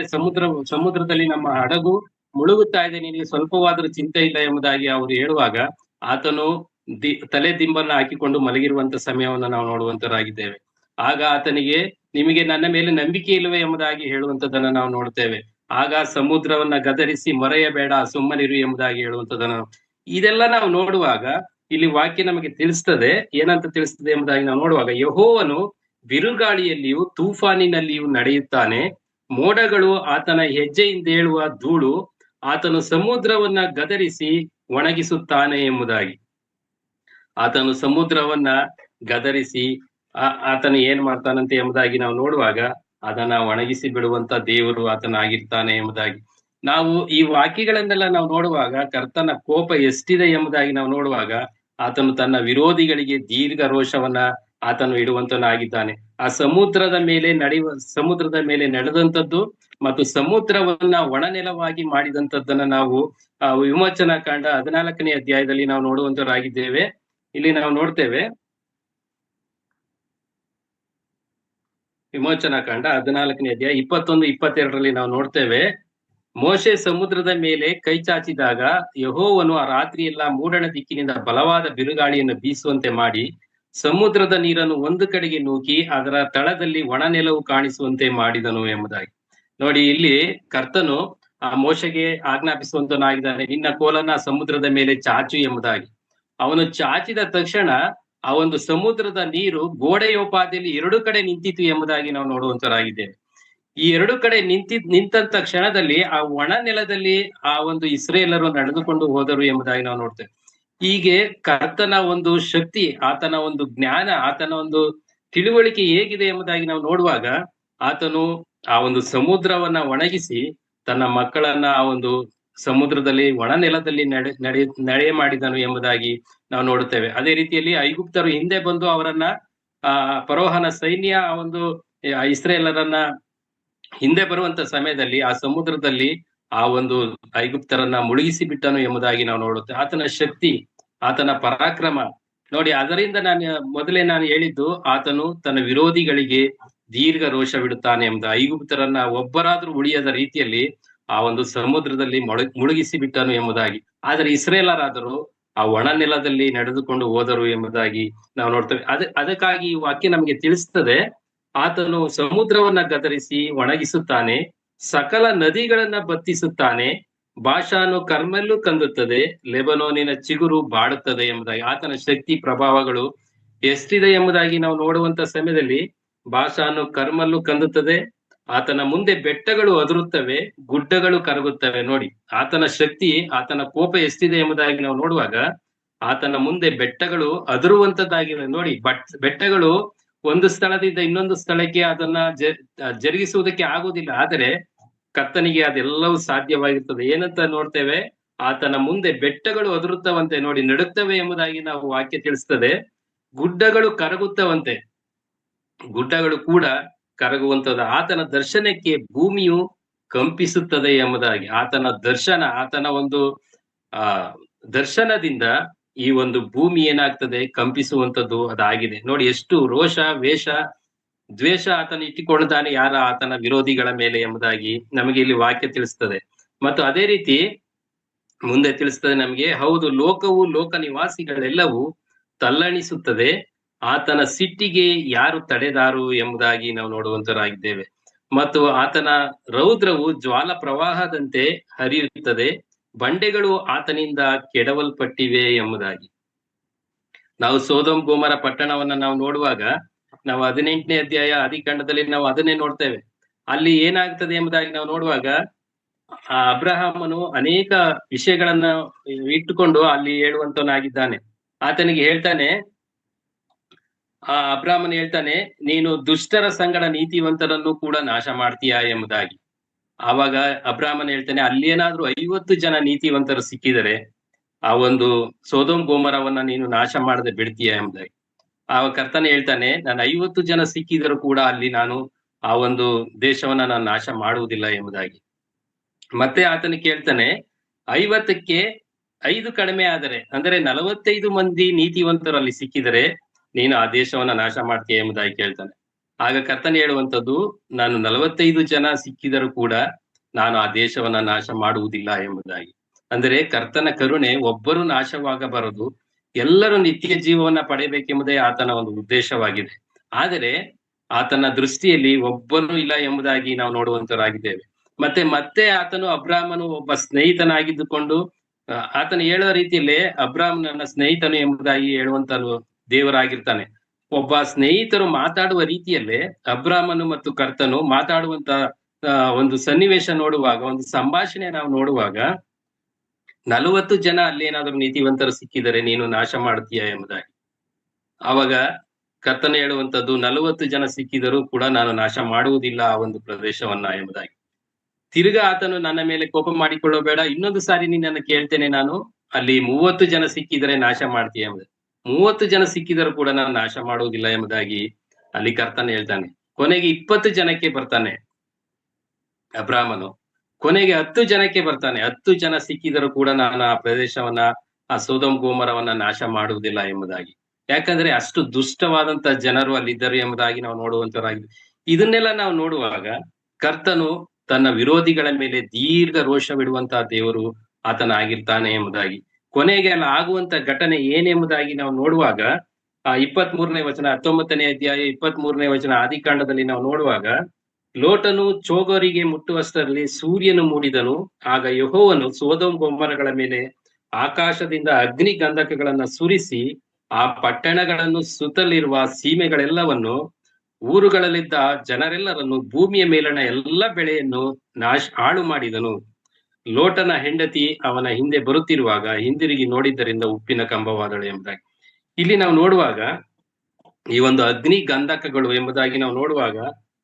ಸಮುದ್ರದಲ್ಲಿ ನಮ್ಮ ಹಡಗು ಮುಳುಗುತ್ತಾ ಇದೆ. ನಿನಗೆ ಸ್ವಲ್ಪವಾದರೂ ಚಿಂತೆ ಇಲ್ಲ ಎಂಬುದಾಗಿ ಅವರು ಹೇಳುವಾಗ ಆತನು ತಲೆ ದಿಂಬನ್ನ ಹಾಕಿಕೊಂಡು ಮಲಗಿರುವಂತ ಸಮಯವನ್ನ ನಾವು ನೋಡುವಂತರಾಗಿದ್ದೇವೆ. ಆಗ ಆತನಿಗೆ ನಿಮಗೆ ನನ್ನ ಮೇಲೆ ನಂಬಿಕೆ ಇಲ್ಲವೇ ಎಂಬುದಾಗಿ ಹೇಳುವಂತದನ್ನ ನಾವು ನೋಡ್ತೇವೆ. ಆಗ ಸಮುದ್ರವನ್ನ ಗದರಿಸಿ ಮರೆಯಬೇಡ, ಸುಮ್ಮನಿರು ಎಂಬುದಾಗಿ ಹೇಳುವಂತದನ್ನ ಇದೆಲ್ಲ ನಾವು ನೋಡುವಾಗ ಇಲ್ಲಿ ವಾಕ್ಯ ನಮಗೆ ತಿಳಿಸ್ತದೆ. ಏನಂತ ತಿಳಿಸ್ತದೆ ಎಂಬುದಾಗಿ ನಾವು ನೋಡುವಾಗ, ಯೆಹೋವನು ಬಿರುಗಾಳಿಯಲ್ಲಿಯೂ ತೂಫಾನಿನಲ್ಲಿಯೂ ನಡೆಯುತ್ತಾನೆ. ಮೋಡಗಳು ಆತನ ಹೆಜ್ಜೆಯಿಂದೇಳುವ ಧೂಳು. ಆತನು ಸಮುದ್ರವನ್ನ ಗದರಿಸಿ ಒಣಗಿಸುತ್ತಾನೆ ಎಂಬುದಾಗಿ. ಆತನು ಸಮುದ್ರವನ್ನ ಗದರಿಸಿ ಆತನು ಏನ್ ಮಾಡ್ತಾನಂತೆ ಎಂಬುದಾಗಿ ನಾವು ನೋಡುವಾಗ ಅದನ್ನ ಒಣಗಿಸಿ ಬಿಡುವಂತ ದೇವರು ಆತನಾಗಿರ್ತಾನೆ ಎಂಬುದಾಗಿ ನಾವು ಈ ವಾಕ್ಯಗಳನ್ನೆಲ್ಲ ನಾವು ನೋಡುವಾಗ ಕರ್ತನ ಕೋಪ ಎಷ್ಟಿದೆ ಎಂಬುದಾಗಿ ನಾವು ನೋಡುವಾಗ ಆತನು ತನ್ನ ವಿರೋಧಿಗಳಿಗೆ ದೀರ್ಘ ರೋಷವನ್ನ ಆತನು ಇಡುವಂತನಾಗಿದ್ದಾನೆ. ಆ ಸಮುದ್ರದ ಮೇಲೆ ನಡೆದಂತದ್ದು ಮತ್ತು ಸಮುದ್ರವನ್ನ ಒಣನೆಲವಾಗಿ ಮಾಡಿದಂತದ್ದನ್ನ ನಾವು ವಿಮೋಚನಾ ಕಾಂಡ 14ನೇ ಅಧ್ಯಾಯದಲ್ಲಿ ನಾವು ನೋಡುವಂತರಾಗಿದ್ದೇವೆ. ಇಲ್ಲಿ ನಾವು ನೋಡ್ತೇವೆ, ವಿಮೋಚನಾ ಕಾಂಡ 14ನೇ ಅಧ್ಯಾಯ 21-22ರಲ್ಲಿ ನಾವು ನೋಡ್ತೇವೆ, ಮೋಶೆ ಸಮುದ್ರದ ಮೇಲೆ ಕೈ ಚಾಚಿದಾಗ ಯೆಹೋವನು ಆ ರಾತ್ರಿಯೆಲ್ಲ ಮೂಡಣ ದಿಕ್ಕಿನಿಂದ ಬಲವಾದ ಬಿರುಗಾಳಿಯನ್ನು ಬೀಸುವಂತೆ ಮಾಡಿ ಸಮುದ್ರದ ನೀರನ್ನು ಒಂದು ಕಡೆಗೆ ನೂಕಿ ಅದರ ತಳದಲ್ಲಿ ಒಣನೆಲವು ಕಾಣಿಸುವಂತೆ ಮಾಡಿದನು ಎಂಬುದಾಗಿ. ನೋಡಿ, ಇಲ್ಲಿ ಕರ್ತನು ಆ ಮೋಶೆಗೆ ಆಜ್ಞಾಪಿಸುವಂತನಾಗಿದ್ದಾನೆ, ನಿನ್ನ ಕೋಲನ್ನ ಸಮುದ್ರದ ಮೇಲೆ ಚಾಚು ಎಂಬುದಾಗಿ. ಅವನು ಚಾಚಿದ ತಕ್ಷಣ ಆ ಒಂದು ಸಮುದ್ರದ ನೀರು ಗೋಡೆಯೋಪಾದಿಯಲ್ಲಿ ಎರಡು ಕಡೆ ನಿಂತಿತು ಎಂಬುದಾಗಿ ನಾವು ನೋಡುವಂತರಾಗಿದ್ದೇವೆ. ಈ ಎರಡು ಕಡೆ ನಿಂತಂತ ಕ್ಷಣದಲ್ಲಿ ಆ ಒಣ ನೆಲದಲ್ಲಿ ಆ ಒಂದು ಇಸ್ರೇಲರು ನಡೆದುಕೊಂಡು ಹೋದರು ಎಂಬುದಾಗಿ ನಾವು ನೋಡ್ತೇವೆ. ಹೀಗೆ ಕರ್ತನ ಒಂದು ಶಕ್ತಿ, ಆತನ ಒಂದು ಜ್ಞಾನ, ಆತನ ಒಂದು ತಿಳುವಳಿಕೆ ಹೇಗಿದೆ ಎಂಬುದಾಗಿ ನಾವು ನೋಡುವಾಗ ಆತನು ಆ ಒಂದು ಸಮುದ್ರವನ್ನ ಒಣಗಿಸಿ ತನ್ನ ಮಕ್ಕಳನ್ನ ಆ ಒಂದು ಸಮುದ್ರದಲ್ಲಿ ಒಣ ನೆಲದಲ್ಲಿ ನಡೆ ಮಾಡಿದನು ಎಂಬುದಾಗಿ ನಾವು ನೋಡುತ್ತೇವೆ. ಅದೇ ರೀತಿಯಲ್ಲಿ ಐಗುಪ್ತರು ಹಿಂದೆ ಬಂದು ಅವರನ್ನ ಫರೋಹನ ಸೈನ್ಯ ಆ ಒಂದು ಇಸ್ರೇಲರನ್ನ ಹಿಂದೆ ಬರುವಂತ ಸಮಯದಲ್ಲಿ ಆ ಸಮುದ್ರದಲ್ಲಿ ಆ ಒಂದು ಐಗುಪ್ತರನ್ನ ಮುಳುಗಿಸಿ ಬಿಟ್ಟನು ಎಂಬುದಾಗಿ ನಾವು ನೋಡುತ್ತೇವೆ. ಆತನ ಶಕ್ತಿ, ಆತನ ಪರಾಕ್ರಮ ನೋಡಿ. ಅದರಿಂದ ನಾನು ಹೇಳಿದ್ದು, ಆತನು ತನ್ನ ವಿರೋಧಿಗಳಿಗೆ ದೀರ್ಘ ರೋಷವಿಡುತ್ತಾನೆ ಎಂಬುದು. ಐಗುಪ್ತರನ್ನ ಒಬ್ಬರಾದ್ರೂ ಉಳಿಯದ ರೀತಿಯಲ್ಲಿ ಆ ಒಂದು ಸಮುದ್ರದಲ್ಲಿ ಮುಳುಗಿಸಿ ಬಿಟ್ಟನು ಎಂಬುದಾಗಿ. ಆದರೆ ಇಸ್ರೇಲರಾದರೂ ಆ ಒಣ ನೆಲದಲ್ಲಿ ನಡೆದುಕೊಂಡು ಹೋದರು ಎಂಬುದಾಗಿ ನಾವು ನೋಡ್ತೇವೆ. ಅದಕ್ಕಾಗಿ ಈ ವಾಕ್ಯ ನಮಗೆ ತಿಳಿಸ್ತದೆ, ಆತನು ಸಮುದ್ರವನ್ನ ಗದರಿಸಿ ಒಣಗಿಸುತ್ತಾನೆ, ಸಕಲ ನದಿಗಳನ್ನ ಬತ್ತಿಸುತ್ತಾನೆ, ಬಾಷಾನು ಕರ್ಮೆಲ್ಲೂ ಕಂದುತ್ತದೆ, ಲೆಬನೋನಿನ ಚಿಗುರು ಬಾಡುತ್ತದೆ ಎಂಬುದಾಗಿ. ಆತನ ಶಕ್ತಿ ಪ್ರಭಾವಗಳು ಎಷ್ಟಿದೆ ಎಂಬುದಾಗಿ ನಾವು ನೋಡುವಂತ ಸಮಯದಲ್ಲಿ ಬಾಷಾನು ಕರ್ಮಲ್ಲೂ ಕಂದುತ್ತದೆ, ಆತನ ಮುಂದೆ ಬೆಟ್ಟಗಳು ಅದುರುತ್ತವೆ, ಗುಡ್ಡಗಳು ಕರಗುತ್ತವೆ. ನೋಡಿ, ಆತನ ಶಕ್ತಿ, ಆತನ ಕೋಪ ಎಷ್ಟಿದೆ ಎಂಬುದಾಗಿ ನಾವು ನೋಡುವಾಗ ಆತನ ಮುಂದೆ ಬೆಟ್ಟಗಳು ಅದುರುವಂತದ್ದಾಗಿದೆ. ನೋಡಿ, ಬೆಟ್ಟಗಳು ಒಂದು ಸ್ಥಳದಿಂದ ಇನ್ನೊಂದು ಸ್ಥಳಕ್ಕೆ ಅದನ್ನ ಜರುಗಿಸುವುದಕ್ಕೆ ಆಗುವುದಿಲ್ಲ, ಆದರೆ ಕರ್ತನಿಗೆ ಅದೆಲ್ಲವೂ ಸಾಧ್ಯವಾಗಿರ್ತದೆ. ಏನಂತ ನೋಡ್ತೇವೆ, ಆತನ ಮುಂದೆ ಬೆಟ್ಟಗಳು ಅದುರುತ್ತವಂತೆ. ನೋಡಿ, ನಡುತ್ತವೆ ಎಂಬುದಾಗಿ ನಾವು ವಾಕ್ಯ ತಿಳಿಸ್ತದೆ. ಗುಡ್ಡಗಳು ಕರಗುತ್ತವಂತೆ, ಗುಡ್ಡಗಳು ಕೂಡ ಕರಗುವಂತದ್ದು. ಆತನ ದರ್ಶನಕ್ಕೆ ಭೂಮಿಯು ಕಂಪಿಸುತ್ತದೆ ಎಂಬುದಾಗಿ. ಆತನ ದರ್ಶನ, ಆತನ ಒಂದು ದರ್ಶನದಿಂದ ಈ ಒಂದು ಭೂಮಿ ಏನಾಗ್ತದೆ, ಕಂಪಿಸುವಂತದ್ದು ಅದಾಗಿದೆ. ನೋಡಿ, ಎಷ್ಟು ರೋಷ, ವೇಷ, ದ್ವೇಷ ಆತನ ಇಟ್ಟುಕೊಳ್ಳುತ್ತಾನೆ ಆತನ ವಿರೋಧಿಗಳ ಮೇಲೆ ಎಂಬುದಾಗಿ ನಮಗೆ ಇಲ್ಲಿ ವಾಕ್ಯ ತಿಳಿಸ್ತದೆ. ಮತ್ತು ಅದೇ ರೀತಿ ಮುಂದೆ ತಿಳಿಸ್ತದೆ ನಮಗೆ, ಹೌದು, ಲೋಕವು ಲೋಕ ನಿವಾಸಿಗಳೆಲ್ಲವೂ ತಲ್ಲಣಿಸುತ್ತದೆ, ಆತನ ಸಿಟ್ಟಿಗೆ ಯಾರು ತಡೆದಾರು ಎಂಬುದಾಗಿ ನಾವು ನೋಡುವಂತರಾಗಿದ್ದೇವೆ. ಮತ್ತು ಆತನ ರೌದ್ರವು ಜ್ವಾಲ ಪ್ರವಾಹದಂತೆ ಹರಿಯುತ್ತದೆ, ಬಂಡೆಗಳು ಆತನಿಂದ ಕೆಡವಲ್ಪಟ್ಟಿವೆ ಎಂಬುದಾಗಿ. ನಾವು ಸೋದೋಮ್ ಗೋಮರ ಪಟ್ಟಣವನ್ನ ನಾವು ನೋಡುವಾಗ ನಾವು 18ನೇ ಅಧ್ಯಾಯ ಆದಿಕಾಂಡದಲ್ಲಿ ನಾವು ಅದನ್ನೇ ನೋಡ್ತೇವೆ. ಅಲ್ಲಿ ಏನಾಗ್ತದೆ ಎಂಬುದಾಗಿ ನಾವು ನೋಡುವಾಗ ಆ ಅಬ್ರಹಾಮನು ಅನೇಕ ವಿಷಯಗಳನ್ನ ಇಟ್ಟುಕೊಂಡು ಅಲ್ಲಿ ಹೇಳುವಂತವನಾಗಿದ್ದಾನೆ. ಆತನಿಗೆ ಹೇಳ್ತಾನೆ, ಅಬ್ರಾಹ್ಮನ್ ಹೇಳ್ತಾನೆ, ನೀನು ದುಷ್ಟರ ಸಂಗಡ ನೀತಿವಂತರನ್ನು ಕೂಡ ನಾಶ ಮಾಡ್ತೀಯಾ ಎಂಬುದಾಗಿ. ಆವಾಗ ಅಬ್ರಾಹ್ಮನ್ ಹೇಳ್ತಾನೆ, ಅಲ್ಲೇನಾದ್ರೂ 50 ಜನ ನೀತಿವಂತರು ಸಿಕ್ಕಿದರೆ ಆ ಒಂದು ಸೋದೋಮ್ ಗೋಮರವನ್ನ ನೀನು ನಾಶ ಮಾಡದೆ ಬಿಡ್ತೀಯಾ ಎಂಬುದಾಗಿ. ಆ ಕರ್ತನೆ ಹೇಳ್ತಾನೆ, ನಾನು 50 ಜನ ಸಿಕ್ಕಿದರೂ ಕೂಡ ಅಲ್ಲಿ ನಾನು ಆ ಒಂದು ದೇಶವನ್ನ ನಾನು ನಾಶ ಮಾಡುವುದಿಲ್ಲ ಎಂಬುದಾಗಿ. ಮತ್ತೆ ಆತನು ಕೇಳ್ತಾನೆ, 50ಕ್ಕೆ 5 ಕಡಿಮೆ ಆದರೆ, ಅಂದರೆ 45 ಮಂದಿ ನೀತಿವಂತರು ಅಲ್ಲಿ ಸಿಕ್ಕಿದರೆ ನೀನು ಆ ದೇಶವನ್ನ ನಾಶ ಮಾಡ್ತೀಯ ಎಂಬುದಾಗಿ ಕೇಳ್ತಾನೆ. ಆಗ ಕರ್ತನೆ ಹೇಳುವಂತದ್ದು, ನಾನು 45 ಜನ ಸಿಕ್ಕಿದರೂ ಕೂಡ ನಾನು ಆ ದೇಶವನ್ನ ನಾಶ ಮಾಡುವುದಿಲ್ಲ ಎಂಬುದಾಗಿ. ಅಂದರೆ ಕರ್ತನ ಕರುಣೆ ಒಬ್ಬರು ನಾಶವಾಗಬಾರದು, ಎಲ್ಲರೂ ನಿತ್ಯ ಜೀವವನ್ನ ಪಡೆಯಬೇಕೆಂಬುದೇ ಆತನ ಒಂದು ಉದ್ದೇಶವಾಗಿದೆ. ಆದರೆ ಆತನ ದೃಷ್ಟಿಯಲ್ಲಿ ಒಬ್ಬನೂ ಇಲ್ಲ ಎಂಬುದಾಗಿ ನಾವು ನೋಡುವಂತರಾಗಿದ್ದೇವೆ. ಮತ್ತೆ ಆತನು ಅಬ್ರಾಮನು ಒಬ್ಬ ಸ್ನೇಹಿತನಾಗಿದ್ದುಕೊಂಡು ಆತನು ಹೇಳುವ ರೀತಿಯಲ್ಲೇ ಅಬ್ರಾಮ್ ನನ್ನ ಸ್ನೇಹಿತನು ಎಂಬುದಾಗಿ ಹೇಳುವಂತನು ದೇವರಾಗಿರ್ತಾನೆ. ಒಬ್ಬ ಸ್ನೇಹಿತರು ಮಾತಾಡುವ ರೀತಿಯಲ್ಲೇ ಅಬ್ರಾಮನು ಮತ್ತು ಕರ್ತನು ಮಾತಾಡುವಂತ ಒಂದು ಸನ್ನಿವೇಶ ನೋಡುವಾಗ, ಒಂದು ಸಂಭಾಷಣೆ ನಾವು ನೋಡುವಾಗ, 40 ಜನ ಅಲ್ಲೇನಾದ್ರೂ ನೀತಿವಂತರು ಸಿಕ್ಕಿದರೆ ನೀನು ನಾಶ ಮಾಡ್ತೀಯ ಎಂಬುದಾಗಿ. ಆವಾಗ ಕರ್ತನು ಹೇಳುವಂತದ್ದು, 40 ಜನ ಸಿಕ್ಕಿದರೂ ಕೂಡ ನಾನು ನಾಶ ಮಾಡುವುದಿಲ್ಲ ಆ ಒಂದು ಪ್ರದೇಶವನ್ನ ಎಂಬುದಾಗಿ. ತಿರ್ಗಾ ಆತನು ನನ್ನ ಮೇಲೆ ಕೋಪ ಮಾಡಿಕೊಳ್ಳಬೇಡ, ಇನ್ನೊಂದು ಸಾರಿ ನಿನ್ನನ್ನು ಕೇಳ್ತೇನೆ ನಾನು, ಅಲ್ಲಿ 30 ಜನ ಸಿಕ್ಕಿದರೆ ನಾಶ ಮಾಡ್ತೀಯ ಎಂಬುದಾಗಿ. 30 ಜನ ಸಿಕ್ಕಿದರೂ ಕೂಡ ನಾನು ನಾಶ ಮಾಡುವುದಿಲ್ಲ ಎಂಬುದಾಗಿ ಅಲ್ಲಿ ಕರ್ತನು ಹೇಳ್ತಾನೆ. ಕೊನೆಗೆ 20 ಜನಕ್ಕೆ ಬರ್ತಾನೆ ಅಬ್ರಾಮನು. ಕೊನೆಗೆ 10 ಜನಕ್ಕೆ ಬರ್ತಾನೆ. 10 ಜನ ಸಿಕ್ಕಿದರೂ ಕೂಡ ನಾನು ಆ ಪ್ರದೇಶವನ್ನ, ಆ ಸೊದೋಮ್ ಗೊಮೋರವನ್ನ ನಾಶ ಮಾಡುವುದಿಲ್ಲ ಎಂಬುದಾಗಿ. ಯಾಕಂದ್ರೆ ಅಷ್ಟು ದುಷ್ಟವಾದಂತ ಜನರು ಅಲ್ಲಿದ್ದರು ಎಂಬುದಾಗಿ ನಾವು ನೋಡುವಂತರಾಗಿದೆ. ಇದನ್ನೆಲ್ಲ ನಾವು ನೋಡುವಾಗ ಕರ್ತನು ತನ್ನ ವಿರೋಧಿಗಳ ಮೇಲೆ ದೀರ್ಘ ರೋಷವಿಡುವಂತಹ ದೇವರು ಆತನಾಗಿರ್ತಾನೆ ಎಂಬುದಾಗಿ. ಕೊನೆಗೆ ಅಲ್ಲಿ ಆಗುವಂತ ಘಟನೆ ಏನೆಂಬುದಾಗಿ ನಾವು ನೋಡುವಾಗ, ಆ 23ನೇ ವಚನ, 19ನೇ ಅಧ್ಯಾಯ 23ನೇ ವಚನ ಆದಿಕಾಂಡದಲ್ಲಿ ನಾವು ನೋಡುವಾಗ, ಲೋಟನು ಚೋಗರಿಗೆ ಮುಟ್ಟುವಷ್ಟರಲ್ಲಿ ಸೂರ್ಯನು ಮೂಡಿದನು. ಆಗ ಯೆಹೋವನು ಸೊದೋಮ್ ಗೊಮೋರಗಳ ಮೇಲೆ ಆಕಾಶದಿಂದ ಅಗ್ನಿ ಗಂಧಕಗಳನ್ನ ಸುರಿಸಿ ಆ ಪಟ್ಟಣಗಳನ್ನು ಸುತ್ತಲಿರುವ ಸೀಮೆಗಳೆಲ್ಲವನ್ನು, ಊರುಗಳಲ್ಲಿದ್ದ ಜನರೆಲ್ಲರನ್ನು, ಭೂಮಿಯ ಮೇಲಣ ಎಲ್ಲ ಬೆಳೆಯನ್ನು ಹಾಳು ಮಾಡಿದನು. ಲೋಟನ ಹೆಂಡತಿ ಅವನ ಹಿಂದೆ ಬರುತ್ತಿರುವಾಗ ಹಿಂದಿರುಗಿ ನೋಡಿದ್ದರಿಂದ ಉಪ್ಪಿನ ಕಂಬವಾದಳು ಎಂಬುದಾಗಿ. ಇಲ್ಲಿ ನಾವು ನೋಡುವಾಗ ಈ ಒಂದು ಅಗ್ನಿ ಗಂಧಕಗಳು ಎಂಬುದಾಗಿ ನಾವು ನೋಡುವಾಗ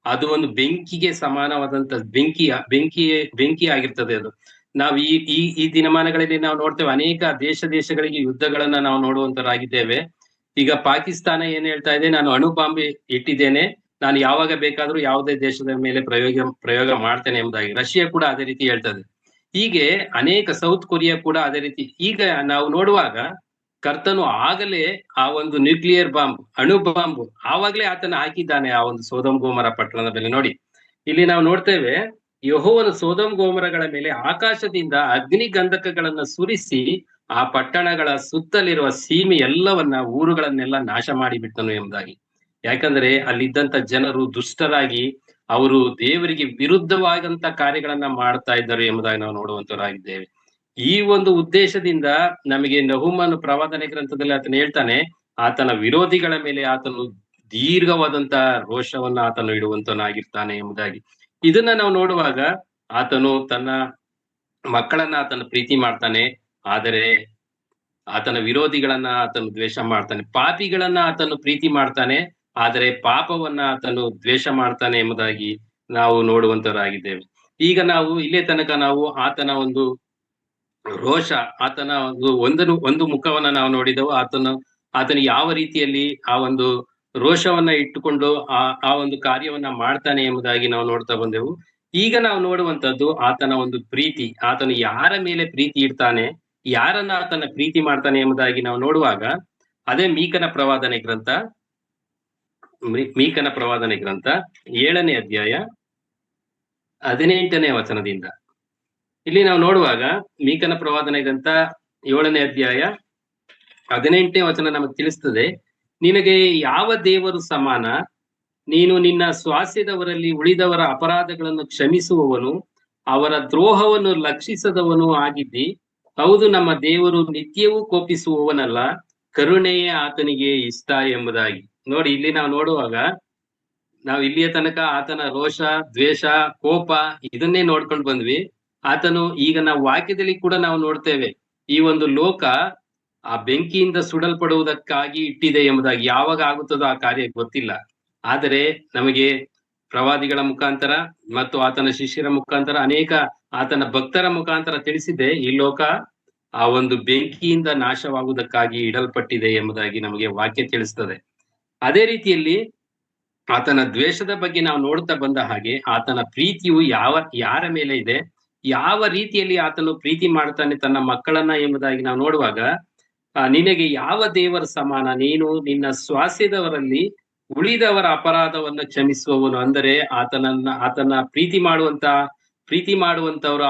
ಅದು ಒಂದು ಬೆಂಕಿಗೆ ಸಮಾನವಾದಂತ ಬೆಂಕಿ ಆಗಿರ್ತದೆ ಅದು. ನಾವು ಈ ದಿನಮಾನಗಳಲ್ಲಿ ನಾವು ನೋಡ್ತೇವೆ, ಅನೇಕ ದೇಶಗಳಿಗೆ ಯುದ್ಧಗಳನ್ನ ನಾವು ನೋಡುವಂತರಾಗಿದ್ದೇವೆ. ಈಗ ಪಾಕಿಸ್ತಾನ ಏನ್ ಹೇಳ್ತಾ ಇದೆ, ನಾನು ಅಣು ಬಾಂಬ್ ಇಟ್ಟಿದ್ದೇನೆ, ನಾನು ಯಾವಾಗ ಬೇಕಾದ್ರೂ ಯಾವುದೇ ದೇಶದ ಮೇಲೆ ಪ್ರಯೋಗ ಮಾಡ್ತೇನೆ ಎಂಬುದಾಗಿ. ರಷ್ಯಾ ಕೂಡ ಅದೇ ರೀತಿ ಹೇಳ್ತದೆ. ಹೀಗೆ ಅನೇಕ, ಸೌತ್ ಕೊರಿಯಾ ಕೂಡ ಅದೇ ರೀತಿ. ಈಗ ನಾವು ನೋಡುವಾಗ ಕರ್ತನು ಆಗಲೇ ಆ ಒಂದು ನ್ಯೂಕ್ಲಿಯರ್ ಬಾಂಬ್, ಅಣು ಬಾಂಬ್ ಆವಾಗ್ಲೇ ಆತನ ಹಾಕಿದ್ದಾನೆ ಆ ಒಂದು ಸೊದೋಮ್ ಗೊಮೋರ ಪಟ್ಟಣದ ಮೇಲೆ. ನೋಡಿ, ಇಲ್ಲಿ ನಾವು ನೋಡ್ತೇವೆ, ಯೆಹೋವನು ಸೊದೋಮ್ ಗೊಮೋರಗಳ ಮೇಲೆ ಆಕಾಶದಿಂದ ಅಗ್ನಿ ಗಂಧಕಗಳನ್ನ ಸುರಿಸಿ ಆ ಪಟ್ಟಣಗಳ ಸುತ್ತಲಿರುವ ಸೀಮೆ ಎಲ್ಲವನ್ನ, ಊರುಗಳನ್ನೆಲ್ಲ ನಾಶ ಮಾಡಿಬಿಟ್ಟನು ಎಂಬುದಾಗಿ. ಯಾಕಂದ್ರೆ ಅಲ್ಲಿದ್ದಂತ ಜನರು ದುಷ್ಟರಾಗಿ ಅವರು ದೇವರಿಗೆ ವಿರುದ್ಧವಾದಂತ ಕಾರ್ಯಗಳನ್ನ ಮಾಡ್ತಾ ಇದ್ದರು ಎಂಬುದಾಗಿ ನಾವು ನೋಡುವಂತವರಾಗಿದ್ದೇವೆ. ಈ ಒಂದು ಉದ್ದೇಶದಿಂದ ನಮಗೆ ನಹುಮನ ಪ್ರವಾದನೆ ಗ್ರಂಥದಲ್ಲಿ ಆತನು ಹೇಳ್ತಾನೆ, ಆತನ ವಿರೋಧಿಗಳ ಮೇಲೆ ಆತನು ದೀರ್ಘವಾದಂತ ರೋಷವನ್ನ ಆತನು ಇಡುವಂತನಾಗಿರ್ತಾನೆ ಎಂಬುದಾಗಿ. ಇದನ್ನ ನಾವು ನೋಡುವಾಗ ಆತನು ತನ್ನ ಮಕ್ಕಳನ್ನ ಆತನು ಪ್ರೀತಿ ಮಾಡ್ತಾನೆ, ಆದರೆ ಆತನ ವಿರೋಧಿಗಳನ್ನ ಆತನು ದ್ವೇಷ ಮಾಡ್ತಾನೆ. ಪಾಪಿಗಳನ್ನ ಆತನು ಪ್ರೀತಿ ಮಾಡ್ತಾನೆ, ಆದರೆ ಪಾಪವನ್ನ ಆತನು ದ್ವೇಷ ಮಾಡ್ತಾನೆ ಎಂಬುದಾಗಿ ನಾವು ನೋಡುವಂತವರಾಗಿದ್ದೇವೆ. ಈಗ ನಾವು ಇಲ್ಲೇ ತನಕ ನಾವು ಆತನ ಒಂದು ರೋಷ, ಆತನ ಒಂದು ಮುಖವನ್ನ ನಾವು ನೋಡಿದೆವು. ಆತನು ಯಾವ ರೀತಿಯಲ್ಲಿ ಆ ಒಂದು ರೋಷವನ್ನ ಇಟ್ಟುಕೊಂಡು ಆ ಒಂದು ಕಾರ್ಯವನ್ನ ಮಾಡ್ತಾನೆ ಎಂಬುದಾಗಿ ನಾವು ನೋಡ್ತಾ ಬಂದೆವು. ಈಗ ನಾವು ನೋಡುವಂತದ್ದು ಆತನ ಒಂದು ಪ್ರೀತಿ. ಆತನು ಯಾರ ಮೇಲೆ ಪ್ರೀತಿ ಇಡ್ತಾನೆ, ಯಾರನ್ನ ಆತನ ಪ್ರೀತಿ ಮಾಡ್ತಾನೆ ಎಂಬುದಾಗಿ ನಾವು ನೋಡುವಾಗ, ಅದೇ ಮೀಕನ ಪ್ರವಾದನೆ ಗ್ರಂಥ 7ನೇ ಅಧ್ಯಾಯ 18ನೇ ವಚನದಿಂದ. ಇಲ್ಲಿ ನಾವು ನೋಡುವಾಗ ಮೀಕನ ಪ್ರವಾದನೆ ಗ್ರಂಥ 7ನೇ ಅಧ್ಯಾಯ 18ನೇ ವಚನ ನಮಗೆ ತಿಳಿಸ್ತದೆ, ನಿನಗೆ ಯಾವ ದೇವರು ಸಮಾನ? ನೀನು ನಿನ್ನ ಸ್ವಾಸ್ಯದವರಲ್ಲಿ ಉಳಿದವರ ಅಪರಾಧಗಳನ್ನು ಕ್ಷಮಿಸುವವನು, ಅವರ ದ್ರೋಹವನ್ನು ಲಕ್ಷಿಸದವನು ಆಗಿದ್ದಿ. ಹೌದು, ನಮ್ಮ ದೇವರು ನಿತ್ಯವೂ ಕೋಪಿಸುವವನಲ್ಲ, ಕರುಣೆಯೇ ಆತನಿಗೆ ಇಷ್ಟ ಎಂಬುದಾಗಿ. ನೋಡಿ, ಇಲ್ಲಿ ನಾವು ನೋಡುವಾಗ ನಾವು ಇಲ್ಲಿಯ ತನಕ ಆತನ ರೋಷ, ದ್ವೇಷ, ಕೋಪ ಇದನ್ನೇ ನೋಡ್ಕೊಂಡು ಬಂದ್ವಿ. ಆತನು ಈಗ ನಾವು ವಾಕ್ಯದಲ್ಲಿ ಕೂಡ ನಾವು ನೋಡ್ತೇವೆ, ಈ ಒಂದು ಲೋಕ ಆ ಬೆಂಕಿಯಿಂದ ಸುಡಲ್ಪಡುವುದಕ್ಕಾಗಿ ಇಟ್ಟಿದೆ ಎಂಬುದಾಗಿ. ಯಾವಾಗ ಆಗುತ್ತದೋ ಆ ಕಾರ್ಯ ಗೊತ್ತಿಲ್ಲ. ಆದರೆ ನಮಗೆ ಪ್ರವಾದಿಗಳ ಮುಖಾಂತರ ಮತ್ತು ಆತನ ಶಿಷ್ಯರ ಮುಖಾಂತರ, ಅನೇಕ ಆತನ ಭಕ್ತರ ಮುಖಾಂತರ ತಿಳಿಸಿದೆ, ಈ ಲೋಕ ಆ ಒಂದು ಬೆಂಕಿಯಿಂದ ನಾಶವಾಗುವುದಕ್ಕಾಗಿ ಇಡಲ್ಪಟ್ಟಿದೆ ಎಂಬುದಾಗಿ ನಮಗೆ ವಾಕ್ಯ ತಿಳಿಸ್ತದೆ. ಅದೇ ರೀತಿಯಲ್ಲಿ ಆತನ ದ್ವೇಷದ ಬಗ್ಗೆ ನಾವು ನೋಡ್ತಾ ಬಂದ ಹಾಗೆ ಆತನ ಪ್ರೀತಿಯು ಯಾರ ಮೇಲೆ ಇದೆ, ಯಾವ ರೀತಿಯಲ್ಲಿ ಆತನು ಪ್ರೀತಿ ಮಾಡ್ತಾನೆ ತನ್ನ ಮಕ್ಕಳನ್ನ ಎಂಬುದಾಗಿ ನಾವು ನೋಡುವಾಗ, ನಿನಗೆ ಯಾವ ದೇವರ ಸಮಾನ, ನೀನು ನಿನ್ನ ಸ್ವಾಸ್ಯದವರಲ್ಲಿ ಉಳಿದವರ ಅಪರಾಧವನ್ನ ಕ್ಷಮಿಸುವವನು. ಅಂದರೆ ಆತನ ಪ್ರೀತಿ ಮಾಡುವಂತವರು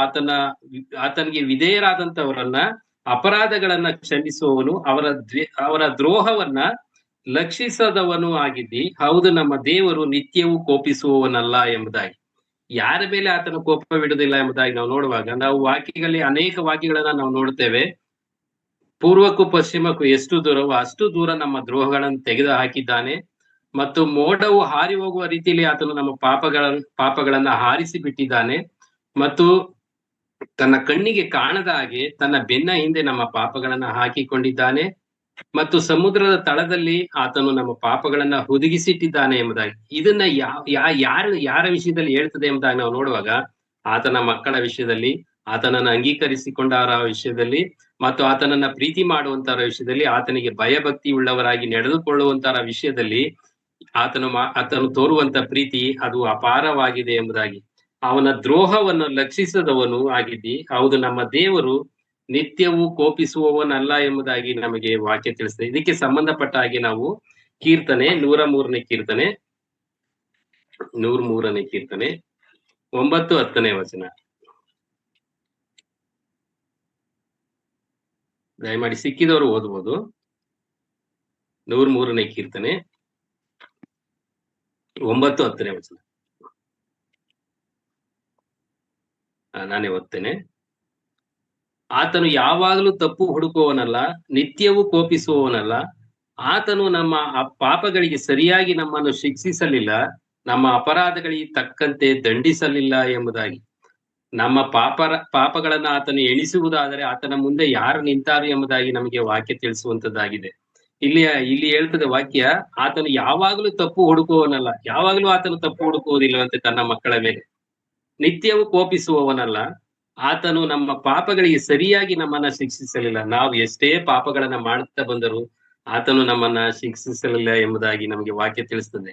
ಆತನಿಗೆ ವಿಧೇಯರಾದಂತವರನ್ನ ಅಪರಾಧಗಳನ್ನ ಕ್ಷಮಿಸುವವನು, ಅವರ ದ್ರೋಹವನ್ನ ಲಕ್ಷಿಸದವನು ಆಗಿದ್ದಿ. ಹೌದು, ನಮ್ಮ ದೇವರು ನಿತ್ಯವೂ ಕೋಪಿಸುವವನಲ್ಲ ಎಂಬುದಾಗಿ. ಯಾರ ಮೇಲೆ ಆತನ ಕೋಪವಿಡುವುದಿಲ್ಲ ಎಂಬುದಾಗಿ ನಾವು ನೋಡುವಾಗ, ನಾವು ವಾಕ್ಯಗಳಲ್ಲಿ ಅನೇಕ ವಾಕ್ಯಗಳನ್ನ ನಾವು ನೋಡುತ್ತೇವೆ. ಪೂರ್ವಕ್ಕೂ ಪಶ್ಚಿಮಕ್ಕೂ ಎಷ್ಟು ದೂರವೋ ಅಷ್ಟು ದೂರ ನಮ್ಮ ದ್ರೋಹಗಳನ್ನು ತೆಗೆದು ಹಾಕಿದ್ದಾನೆ, ಮತ್ತು ಮೋಡವು ಹಾರಿ ಹೋಗುವ ರೀತಿಯಲ್ಲಿ ಆತನು ನಮ್ಮ ಪಾಪಗಳನ್ನ ಹಾರಿಸಿ ಬಿಟ್ಟಿದ್ದಾನೆ, ಮತ್ತು ತನ್ನ ಕಣ್ಣಿಗೆ ಕಾಣದ ಹಾಗೆ ತನ್ನ ಬೆನ್ನ ಹಿಂದೆ ನಮ್ಮ ಪಾಪಗಳನ್ನ ಹಾಕಿಕೊಂಡಿದ್ದಾನೆ, ಮತ್ತು ಸಮುದ್ರದ ತಳದಲ್ಲಿ ಆತನು ನಮ್ಮ ಪಾಪಗಳನ್ನ ಹುದುಗಿಸಿಟ್ಟಿದ್ದಾನೆ ಎಂಬುದಾಗಿ. ಇದನ್ನ ಯಾರ ವಿಷಯದಲ್ಲಿ ಹೇಳ್ತದೆ ಎಂಬುದಾಗಿ ನಾವು ನೋಡುವಾಗ, ಆತನ ಮಕ್ಕಳ ವಿಷಯದಲ್ಲಿ, ಆತನನ್ನ ಅಂಗೀಕರಿಸಿಕೊಂಡವರ ವಿಷಯದಲ್ಲಿ, ಮತ್ತು ಆತನನ್ನ ಪ್ರೀತಿ ಮಾಡುವಂತರ ವಿಷಯದಲ್ಲಿ, ಆತನಿಗೆ ಭಯಭಕ್ತಿ ಉಳ್ಳವರಾಗಿ ನಡೆದುಕೊಳ್ಳುವಂತರ ವಿಷಯದಲ್ಲಿ ಆತನು ತೋರುವಂತ ಪ್ರೀತಿ ಅದು ಅಪಾರವಾಗಿದೆ ಎಂಬುದಾಗಿ. ಅವನ ದ್ರೋಹವನ್ನು ಲಕ್ಷಿಸದವನು ಆಗಿದ್ದಿ. ಹೌದು, ನಮ್ಮ ದೇವರು ನಿತ್ಯವೂ ಕೋಪಿಸುವವನಲ್ಲ ಎಂಬುದಾಗಿ ನಮಗೆ ವಾಕ್ಯ ತಿಳಿಸ್ತದೆ. ಇದಕ್ಕೆ ಸಂಬಂಧಪಟ್ಟ ಹಾಗೆ ನಾವು ಕೀರ್ತನೆ 103ನೇ ಕೀರ್ತನೆ 9-10 ವಚನ ದಯಮಾಡಿ ಸಿಕ್ಕಿದವರು ಓದ್ಬೋದು. 103ನೇ ಕೀರ್ತನೆ 9-10 ವಚನ ನಾನೇ ಓದ್ತೇನೆ. ಆತನು ಯಾವಾಗಲೂ ತಪ್ಪು ಹುಡುಕುವವನಲ್ಲ, ನಿತ್ಯವೂ ಕೋಪಿಸುವವನಲ್ಲ. ಆತನು ನಮ್ಮ ಪಾಪಗಳಿಗೆ ಸರಿಯಾಗಿ ನಮ್ಮನ್ನು ಶಿಕ್ಷಿಸಲಿಲ್ಲ, ನಮ್ಮ ಅಪರಾಧಗಳಿಗೆ ತಕ್ಕಂತೆ ದಂಡಿಸಲಿಲ್ಲ ಎಂಬುದಾಗಿ. ನಮ್ಮ ಪಾಪಗಳನ್ನ ಆತನು ಎಣಿಸುವುದಾದರೆ ಆತನ ಮುಂದೆ ಯಾರು ನಿಂತಾರು ಎಂಬುದಾಗಿ ನಮಗೆ ವಾಕ್ಯ ತಿಳಿಸುವಂತದ್ದಾಗಿದೆ. ಇಲ್ಲಿ ಹೇಳ್ತದೆ ವಾಕ್ಯ, ಆತನು ಯಾವಾಗಲೂ ತಪ್ಪು ಹುಡುಕುವವನಲ್ಲ. ಯಾವಾಗಲೂ ಆತನು ತಪ್ಪು ಹುಡುಕುವುದಿಲ್ಲವಂತೆ ತನ್ನ ಮಕ್ಕಳ ಮೇಲೆ. ನಿತ್ಯವೂ ಕೋಪಿಸುವವನಲ್ಲ. ಆತನು ನಮ್ಮ ಪಾಪಗಳಿಗೆ ಸರಿಯಾಗಿ ನಮ್ಮನ್ನ ಶಿಕ್ಷಿಸಲಿಲ್ಲ. ನಾವು ಎಷ್ಟೇ ಪಾಪಗಳನ್ನ ಮಾಡುತ್ತಾ ಬಂದರೂ ಆತನು ನಮ್ಮನ್ನ ಶಿಕ್ಷಿಸಲಿಲ್ಲ ಎಂಬುದಾಗಿ ನಮಗೆ ವಾಕ್ಯ ತಿಳಿಸ್ತದೆ.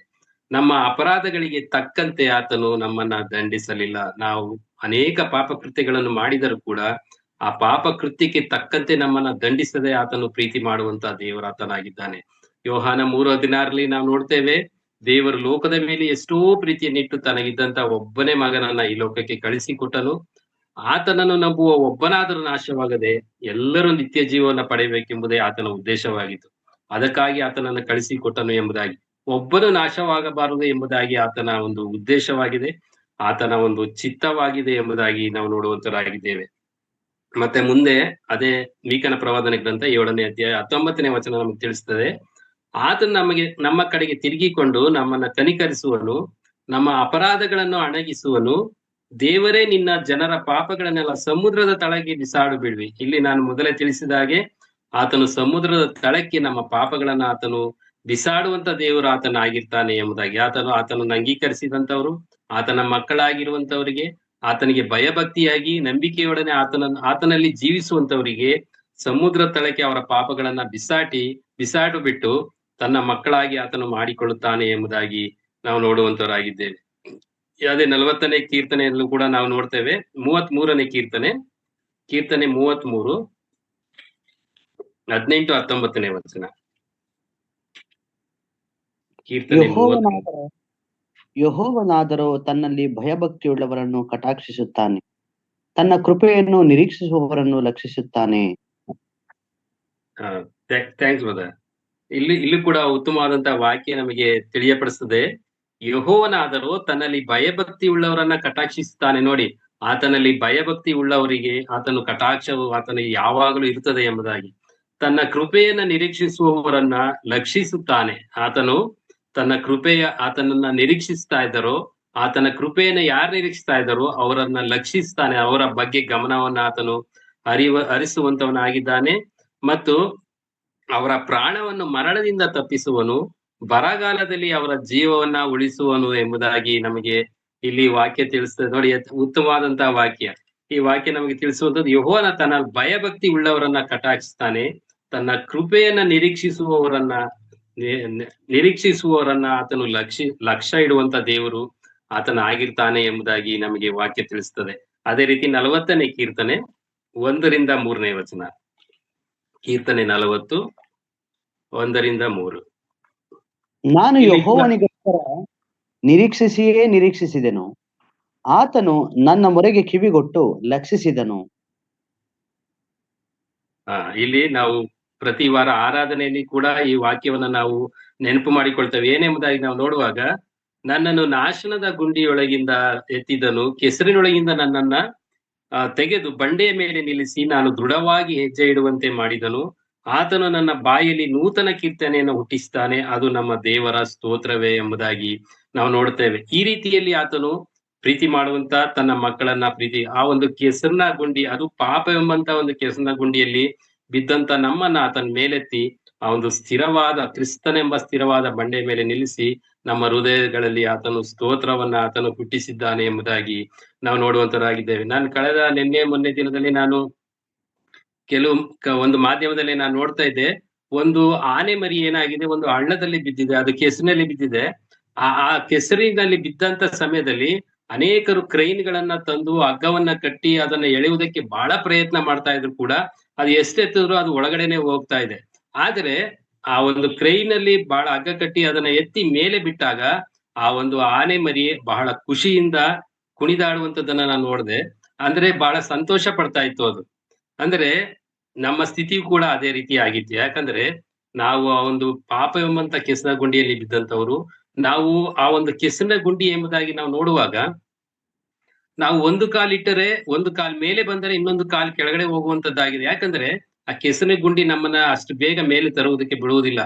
ನಮ್ಮ ಅಪರಾಧಗಳಿಗೆ ತಕ್ಕಂತೆ ಆತನು ನಮ್ಮನ್ನ ದಂಡಿಸಲಿಲ್ಲ. ನಾವು ಅನೇಕ ಪಾಪ ಕೃತ್ಯಗಳನ್ನು ಮಾಡಿದರೂ ಕೂಡ ಆ ಪಾಪ ಕೃತ್ಯಕ್ಕೆ ತಕ್ಕಂತೆ ನಮ್ಮನ್ನ ದಂಡಿಸದೆ ಆತನು ಪ್ರೀತಿ ಮಾಡುವಂತ ದೇವರಾತನಾಗಿದ್ದಾನೆ. ಯೋಹಾನ 3:16 ನಾವು ನೋಡ್ತೇವೆ, ದೇವರು ಲೋಕದ ಮೇಲೆ ಎಷ್ಟೋ ಪ್ರೀತಿಯನ್ನಿಟ್ಟು ತನಗಿದ್ದಂತ ಒಬ್ಬನೇ ಮಗನನ್ನ ಈ ಲೋಕಕ್ಕೆ ಕಳಿಸಿಕೊಟ್ಟನು. ಆತನನ್ನು ನಂಬುವ ಒಬ್ಬನಾದರೂ ನಾಶವಾಗದೆ ಎಲ್ಲರೂ ನಿತ್ಯ ಜೀವನ ಪಡೆಯಬೇಕೆಂಬುದೇ ಆತನ ಉದ್ದೇಶವಾಗಿತ್ತು. ಅದಕ್ಕಾಗಿ ಆತನನ್ನು ಕಳಿಸಿಕೊಟ್ಟನು ಎಂಬುದಾಗಿ. ಒಬ್ಬನು ನಾಶವಾಗಬಾರದು ಎಂಬುದಾಗಿ ಆತನ ಒಂದು ಉದ್ದೇಶವಾಗಿದೆ, ಆತನ ಒಂದು ಚಿತ್ತವಾಗಿದೆ ಎಂಬುದಾಗಿ ನಾವು ನೋಡುವಂತರಾಗಿದ್ದೇವೆ. ಮತ್ತೆ ಮುಂದೆ ಅದೇ ಮೀಕನ ಪ್ರವಾದನೆ ಗ್ರಂಥ 7ನೇ ಅಧ್ಯಾಯ 19ನೇ ವಚನ ನಮಗೆ ತಿಳಿಸ್ತದೆ, ಆತನು ನಮ್ಮ ಕಡೆಗೆ ತಿರುಗಿಕೊಂಡು ನಮ್ಮನ್ನ ಕನಿಕರಿಸುವನು, ನಮ್ಮ ಅಪರಾಧಗಳನ್ನು ಅಣಗಿಸುವನು. ದೇವರೇ ನಿನ್ನ ಜನರ ಪಾಪಗಳನ್ನೆಲ್ಲ ಸಮುದ್ರದ ತಳಕ್ಕೆ ಬಿಸಾಡು ಬಿಡ್ವಿ. ಇಲ್ಲಿ ನಾನು ಮೊದಲೇ ತಿಳಿಸಿದ ಹಾಗೆ ಆತನು ಸಮುದ್ರದ ತಳಕ್ಕೆ ನಮ್ಮ ಪಾಪಗಳನ್ನ ಆತನು ಬಿಸಾಡುವಂತ ದೇವರು ಆತನಾಗಿರ್ತಾನೆ ಎಂಬುದಾಗಿ. ಆತನನ್ನು ಅಂಗೀಕರಿಸಿದಂತವರು, ಆತನ ಮಕ್ಕಳಾಗಿರುವಂತವರಿಗೆ, ಆತನಿಗೆ ಭಯಭಕ್ತಿಯಾಗಿ ನಂಬಿಕೆಯೊಡನೆ ಆತನಲ್ಲಿ ಜೀವಿಸುವಂತವರಿಗೆ ಸಮುದ್ರ ತಳಕ್ಕೆ ಅವರ ಪಾಪಗಳನ್ನ ಬಿಸಾಡು ಬಿಟ್ಟು ತನ್ನ ಮಕ್ಕಳಾಗಿ ಆತನು ಮಾಡಿಕೊಳ್ಳುತ್ತಾನೆ ಎಂಬುದಾಗಿ ನಾವು ನೋಡುವಂತವರಾಗಿದ್ದೇವೆ. ಅದೇ 40ನೇ ಕೀರ್ತನೆಯಲ್ಲೂ ಕೂಡ ನಾವು ನೋಡ್ತೇವೆ. 33ನೇ ಕೀರ್ತನೆ 33 18-19 ವಚನ. ಕೀರ್ತನೆ ಯೆಹೋವನಾದರೋ ತನ್ನಲ್ಲಿ ಭಯಭಕ್ತಿಯುಳ್ಳವರನ್ನು ಕಟಾಕ್ಷಿಸುತ್ತಾನೆ, ತನ್ನ ಕೃಪೆಯನ್ನು ನಿರೀಕ್ಷಿಸುವವರನ್ನು ಲಕ್ಷಿಸುತ್ತಾನೆ. Thanks brother. ಇಲ್ಲಿ ಕೂಡ ಉತ್ತಮವಾದಂತಹ ವಾಕ್ಯ ನಮಗೆ ತಿಳಿಯಪಡಿಸ್ತದೆ. ಯೆಹೋವನಾದರೋ ತನ್ನಲ್ಲಿ ಭಯಭಕ್ತಿ ಉಳ್ಳವರನ್ನ ಕಟಾಕ್ಷಿಸುತ್ತಾನೆ. ನೋಡಿ, ಆತನಲ್ಲಿ ಭಯಭಕ್ತಿ ಉಳ್ಳವರಿಗೆ ಆತನು ಕಟಾಕ್ಷವು ಆತನಿಗೆ ಯಾವಾಗಲೂ ಇರ್ತದೆ ಎಂಬುದಾಗಿ. ತನ್ನ ಕೃಪೆಯನ್ನ ನಿರೀಕ್ಷಿಸುವವರನ್ನ ಲಕ್ಷಿಸುತ್ತಾನೆ. ಆತನನ್ನ ನಿರೀಕ್ಷಿಸ್ತಾ ಇದ್ದಾರೋ, ಆತನ ಕೃಪೆಯನ್ನ ಯಾರು ನಿರೀಕ್ಷಿಸ್ತಾ ಇದ್ದಾರೋ ಅವರನ್ನ ಲಕ್ಷಿಸ್ತಾನೆ. ಅವರ ಬಗ್ಗೆ ಗಮನವನ್ನ ಆತನು ಹರಿಸುವಂತವನಾಗಿದ್ದಾನೆ, ಮತ್ತು ಅವರ ಪ್ರಾಣವನ್ನು ಮರಣದಿಂದ ತಪ್ಪಿಸುವನು, ಬರಗಾಲದಲ್ಲಿ ಅವರ ಜೀವವನ್ನ ಉಳಿಸುವನು ಎಂಬುದಾಗಿ ನಮಗೆ ಇಲ್ಲಿ ವಾಕ್ಯ ತಿಳಿಸ್ತದೆ. ನೋಡಿ, ಉತ್ತಮವಾದಂತಹ ವಾಕ್ಯ. ಈ ವಾಕ್ಯ ನಮಗೆ ತಿಳಿಸುವಂಥದ್ದು, ಯೆಹೋವನ ತನ್ನ ಭಯಭಕ್ತಿ ಉಳ್ಳವರನ್ನ ಕಟಾಕ್ಷಿಸ್ತಾನೆ, ತನ್ನ ಕೃಪೆಯನ್ನ ನಿರೀಕ್ಷಿಸುವವರನ್ನ ನಿರೀಕ್ಷಿಸುವವರನ್ನ ಆತನು ಲಕ್ಷ್ಯ ಇಡುವಂತ ದೇವರು ಆತನ ಆಗಿರ್ತಾನೆ ಎಂಬುದಾಗಿ ನಮಗೆ ವಾಕ್ಯ ತಿಳಿಸ್ತದೆ. ಅದೇ ರೀತಿ 40ನೇ ಕೀರ್ತನೆ 1-3 ವಚನ. ಕೀರ್ತನೆ 40 1-3. ನಾನು ಇಲ್ಲಿ ಕೂಡ ಯೆಹೋವನಿಗೋಸ್ಕರ ನಿರೀಕ್ಷಿಸಿಯೇ ನಿರೀಕ್ಷಿಸಿದೆನು, ಆತನು ನನ್ನ ಮೊರೆಗೆ ಕಿವಿಗೊಟ್ಟು ಲಕ್ಷಿಸಿದನು. ಇಲ್ಲಿ ನಾವು ಪ್ರತಿ ವಾರ ಆರಾಧನೆಯಲ್ಲಿ ಕೂಡ ಈ ವಾಕ್ಯವನ್ನ ನಾವು ನೆನಪು ಮಾಡಿಕೊಳ್ತೇವೆ. ಏನೆಂಬುದಾಗಿ ನಾವು ನೋಡುವಾಗ, ನನ್ನನ್ನು ನಾಶನದ ಗುಂಡಿಯೊಳಗಿಂದ ಎತ್ತಿದನು, ಕೆಸರಿನೊಳಗಿಂದ ನನ್ನನ್ನ ತೆಗೆದು ಬಂಡೆಯ ಮೇಲೆ ನಿಲ್ಲಿಸಿ ನಾನು ದೃಢವಾಗಿ ಹೆಜ್ಜೆ ಇಡುವಂತೆ ಮಾಡಿದನು. ಆತನು ನನ್ನ ಬಾಯಲ್ಲಿ ನೂತನ ಕೀರ್ತನೆಯನ್ನು ಹುಟ್ಟಿಸ್ತಾನೆ, ಅದು ನಮ್ಮ ದೇವರ ಸ್ತೋತ್ರವೇ ಎಂಬುದಾಗಿ ನಾವು ನೋಡ್ತೇವೆ. ಈ ರೀತಿಯಲ್ಲಿ ಆತನು ಪ್ರೀತಿ ಮಾಡುವಂತ ತನ್ನ ಮಕ್ಕಳನ್ನ ಆ ಒಂದು ಕೆಸರಿನ ಗುಂಡಿ, ಅದು ಪಾಪವೆಂಬಂತ ಒಂದು ಕೆಸರಿನ ಗುಂಡಿಯಲ್ಲಿ ಬಿದ್ದಂತ ನಮ್ಮನ್ನ ಆತನ ಮೇಲೆತ್ತಿ ಆ ಒಂದು ಸ್ಥಿರವಾದ ಕ್ರಿಸ್ತನೆಂಬ ಸ್ಥಿರವಾದ ಬಂಡೆ ಮೇಲೆ ನಿಲ್ಲಿಸಿ ನಮ್ಮ ಹೃದಯಗಳಲ್ಲಿ ಆತನು ಸ್ತೋತ್ರವನ್ನ ಆತನು ಹುಟ್ಟಿಸಿದ್ದಾನೆ ಎಂಬುದಾಗಿ ನಾವು ನೋಡುವಂತರಾಗಿದ್ದೇವೆ. ನಾನು ಕಳೆದ ಮೊನ್ನೆ ದಿನದಲ್ಲಿ ನಾನು ಒಂದು ಮಾಧ್ಯಮದಲ್ಲಿ ನಾನು ನೋಡ್ತಾ ಇದ್ದೆ, ಒಂದು ಆನೆ ಮರಿ ಏನಾಗಿದೆ, ಒಂದು ಹಳ್ಳದಲ್ಲಿ ಬಿದ್ದಿದೆ, ಅದು ಕೆಸರಿನಲ್ಲಿ ಬಿದ್ದಿದೆ. ಆ ಕೆಸರಿನಲ್ಲಿ ಬಿದ್ದಂತ ಸಮಯದಲ್ಲಿ ಅನೇಕರು ಕ್ರೈನ್ಗಳನ್ನ ತಂದು ಹಗ್ಗವನ್ನ ಕಟ್ಟಿ ಅದನ್ನ ಎಳೆಯುವುದಕ್ಕೆ ಬಹಳ ಪ್ರಯತ್ನ ಮಾಡ್ತಾ ಇದ್ರು ಕೂಡ ಅದು ಎಷ್ಟೆತ್ತಿದ್ರು ಅದು ಒಳಗಡೆನೆ ಹೋಗ್ತಾ ಇದೆ. ಆದ್ರೆ ಆ ಒಂದು ಕ್ರೈನ್ ಅಲ್ಲಿ ಬಹಳ ಹಗ್ಗ ಕಟ್ಟಿ ಅದನ್ನ ಎತ್ತಿ ಮೇಲೆ ಬಿಟ್ಟಾಗ ಆ ಒಂದು ಆನೆ ಮರಿ ಬಹಳ ಖುಷಿಯಿಂದ ಕುಣಿದಾಡುವಂತದನ್ನ ನಾನು ನೋಡಿದೆ. ಅಂದ್ರೆ ಬಹಳ ಸಂತೋಷ ಪಡ್ತಾ ಇತ್ತು ಅದು. ಅಂದ್ರೆ ನಮ್ಮ ಸ್ಥಿತಿಯು ಕೂಡ ಅದೇ ರೀತಿ ಆಗಿತ್ತು. ಯಾಕಂದ್ರೆ ನಾವು ಆ ಒಂದು ಪಾಪವೆಂಬಂತ ಕೆಸರಿನ ಗುಂಡಿಯಲ್ಲಿ ಬಿದ್ದಂತವ್ರು. ನಾವು ಆ ಒಂದು ಕೆಸರಿನ ಗುಂಡಿ ಎಂಬುದಾಗಿ ನಾವು ನೋಡುವಾಗ, ನಾವು ಒಂದು ಕಾಲಿಟ್ಟರೆ ಒಂದು ಕಾಲ್ ಮೇಲೆ ಬಂದರೆ ಇನ್ನೊಂದು ಕಾಲ್ ಕೆಳಗಡೆ ಹೋಗುವಂತದ್ದಾಗಿದೆ. ಯಾಕಂದ್ರೆ ಆ ಕೆಸರಿನ ಗುಂಡಿ ನಮ್ಮನ್ನ ಅಷ್ಟು ಬೇಗ ಮೇಲೆ ತರುವುದಕ್ಕೆ ಬಿಡುವುದಿಲ್ಲ,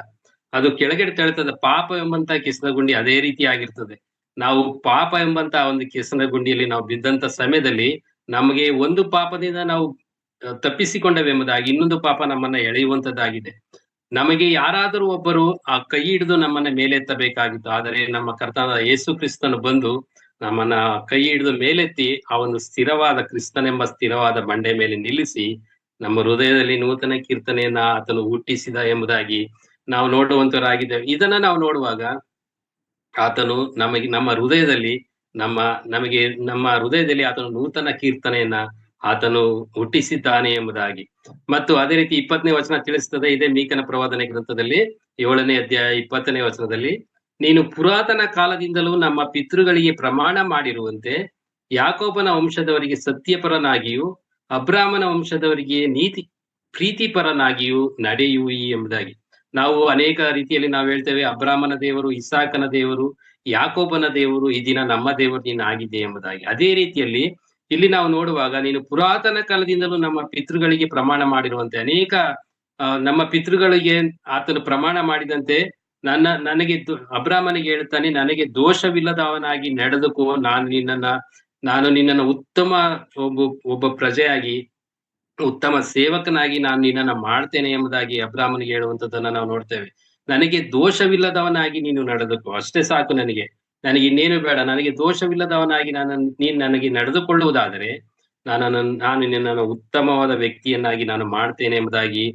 ಅದು ಕೆಳಗಡೆ ತಳ್ತದೆ. ಪಾಪ ಎಂಬಂತ ಕೆಸರಿನ ಗುಂಡಿ ಅದೇ ರೀತಿ ಆಗಿರ್ತದೆ. ನಾವು ಪಾಪ ಎಂಬಂತ ಒಂದು ಕೆಸರಿನ ಗುಂಡಿಯಲ್ಲಿ ನಾವು ಬಿದ್ದಂತ ಸಮಯದಲ್ಲಿ ನಮಗೆ ಒಂದು ಪಾಪದಿಂದ ನಾವು ತಪ್ಪಿಸಿಕೊಂಡವೆಂಬುದಾಗಿ ಇನ್ನೊಂದು ಪಾಪ ನಮ್ಮನ್ನ ಎಳೆಯುವಂತದ್ದಾಗಿದೆ. ನಮಗೆ ಯಾರಾದರೂ ಒಬ್ಬರು ಆ ಕೈ ಹಿಡಿದು ನಮ್ಮನ್ನ ಮೇಲೆತ್ತಬೇಕಾಗಿತ್ತು. ಆದರೆ ನಮ್ಮ ಕರ್ತನಾದ ಯೇಸು ಕ್ರಿಸ್ತನು ಬಂದು ನಮ್ಮನ್ನ ಕೈ ಹಿಡಿದು ಮೇಲೆತ್ತಿ ಆ ಒಂದು ಸ್ಥಿರವಾದ ಕ್ರಿಸ್ತನೆಂಬ ಸ್ಥಿರವಾದ ಬಂಡೆ ಮೇಲೆ ನಿಲ್ಲಿಸಿ ನಮ್ಮ ಹೃದಯದಲ್ಲಿ ನೂತನ ಕೀರ್ತನೆಯನ್ನ ಆತನು ಹುಟ್ಟಿಸಿದ ಎಂಬುದಾಗಿ ನಾವು ನೋಡುವಂತವರಾಗಿದ್ದೇವೆ. ಇದನ್ನ ನಾವು ನೋಡುವಾಗ ಆತನು ನಮ್ಮ ಹೃದಯದಲ್ಲಿ ನಮ್ಮ ಹೃದಯದಲ್ಲಿ ಆತನು ನೂತನ ಕೀರ್ತನೆಯನ್ನ ಆತನು ಹುಟ್ಟಿಸಿದ್ದಾನೆ ಎಂಬುದಾಗಿ. ಮತ್ತು ಅದೇ ರೀತಿ 20ನೇ ವಚನ ತಿಳಿಸ್ತದೆ. ಇದೇ ಮೀಕನ ಪ್ರವಾದನೆ ಗ್ರಂಥದಲ್ಲಿ 7ನೇ ಅಧ್ಯಾಯ 20ನೇ ವಚನದಲ್ಲಿ, ನೀನು ಪುರಾತನ ಕಾಲದಿಂದಲೂ ನಮ್ಮ ಪಿತೃಗಳಿಗೆ ಪ್ರಮಾಣ ಮಾಡಿರುವಂತೆ ಯಾಕೋಬನ ವಂಶದವರಿಗೆ ಸತ್ಯಪರನಾಗಿಯೂ ಅಬ್ರಾಮನ ವಂಶದವರಿಗೆ ಪ್ರೀತಿಪರನಾಗಿಯೂ ನಡೆಯುವಿ ಎಂಬುದಾಗಿ. ನಾವು ಅನೇಕ ರೀತಿಯಲ್ಲಿ ನಾವು ಹೇಳ್ತೇವೆ, ಅಬ್ರಾಮನ ದೇವರು, ಇಸಾಕನ ದೇವರು, ಯಾಕೋಬನ ದೇವರು, ಈ ದಿನ ನಮ್ಮ ದೇವರು ನೀನು ಆಗಿದೆ ಎಂಬುದಾಗಿ. ಅದೇ ರೀತಿಯಲ್ಲಿ ಇಲ್ಲಿ ನಾವು ನೋಡುವಾಗ, ನೀನು ಪುರಾತನ ಕಾಲದಿಂದಲೂ ನಮ್ಮ ಪಿತೃಗಳಿಗೆ ಪ್ರಮಾಣ ಮಾಡಿರುವಂತೆ ಅನೇಕ ನಮ್ಮ ಪಿತೃಗಳಿಗೆ ಆತನು ಪ್ರಮಾಣ ಮಾಡಿದಂತೆ ನನಗೆ ಅಬ್ರಾಮನಿಗೆ ಹೇಳ್ತಾನೆ, ನನಗೆ ದೋಷವಿಲ್ಲದವನಾಗಿ ನಡೆದುಕೋ, ನಾನು ನಿನ್ನನ್ನು ಉತ್ತಮ ಒಬ್ಬ ಪ್ರಜೆಯಾಗಿ ಉತ್ತಮ ಸೇವಕನಾಗಿ ನಾನು ನಿನ್ನನ್ನ ಮಾಡ್ತೇನೆ ಎಂಬುದಾಗಿ ಅಬ್ರಾಮನಿಗೆ ಹೇಳುವಂತದ್ದನ್ನ ನಾವು ನೋಡ್ತೇವೆ. ನನಗೆ ದೋಷವಿಲ್ಲದವನಾಗಿ ನೀನು ನಡೆದುಕೋ, ಅಷ್ಟೇ ಸಾಕು, ನನಗೆ ಇನ್ನೇನು ಬೇಡ, ನನಗೆ ದೋಷವಿಲ್ಲದವನಾಗಿ ನೀನು ನನಗೆ ನಡೆದುಕೊಳ್ಳುವುದಾದರೆ ನಾನು ನಿನ್ನನ್ನು ಉತ್ತಮವಾದ ವ್ಯಕ್ತಿಯನ್ನಾಗಿ ನಾನು ಮಾಡ್ತೇನೆ ಎಂಬುದಾಗಿ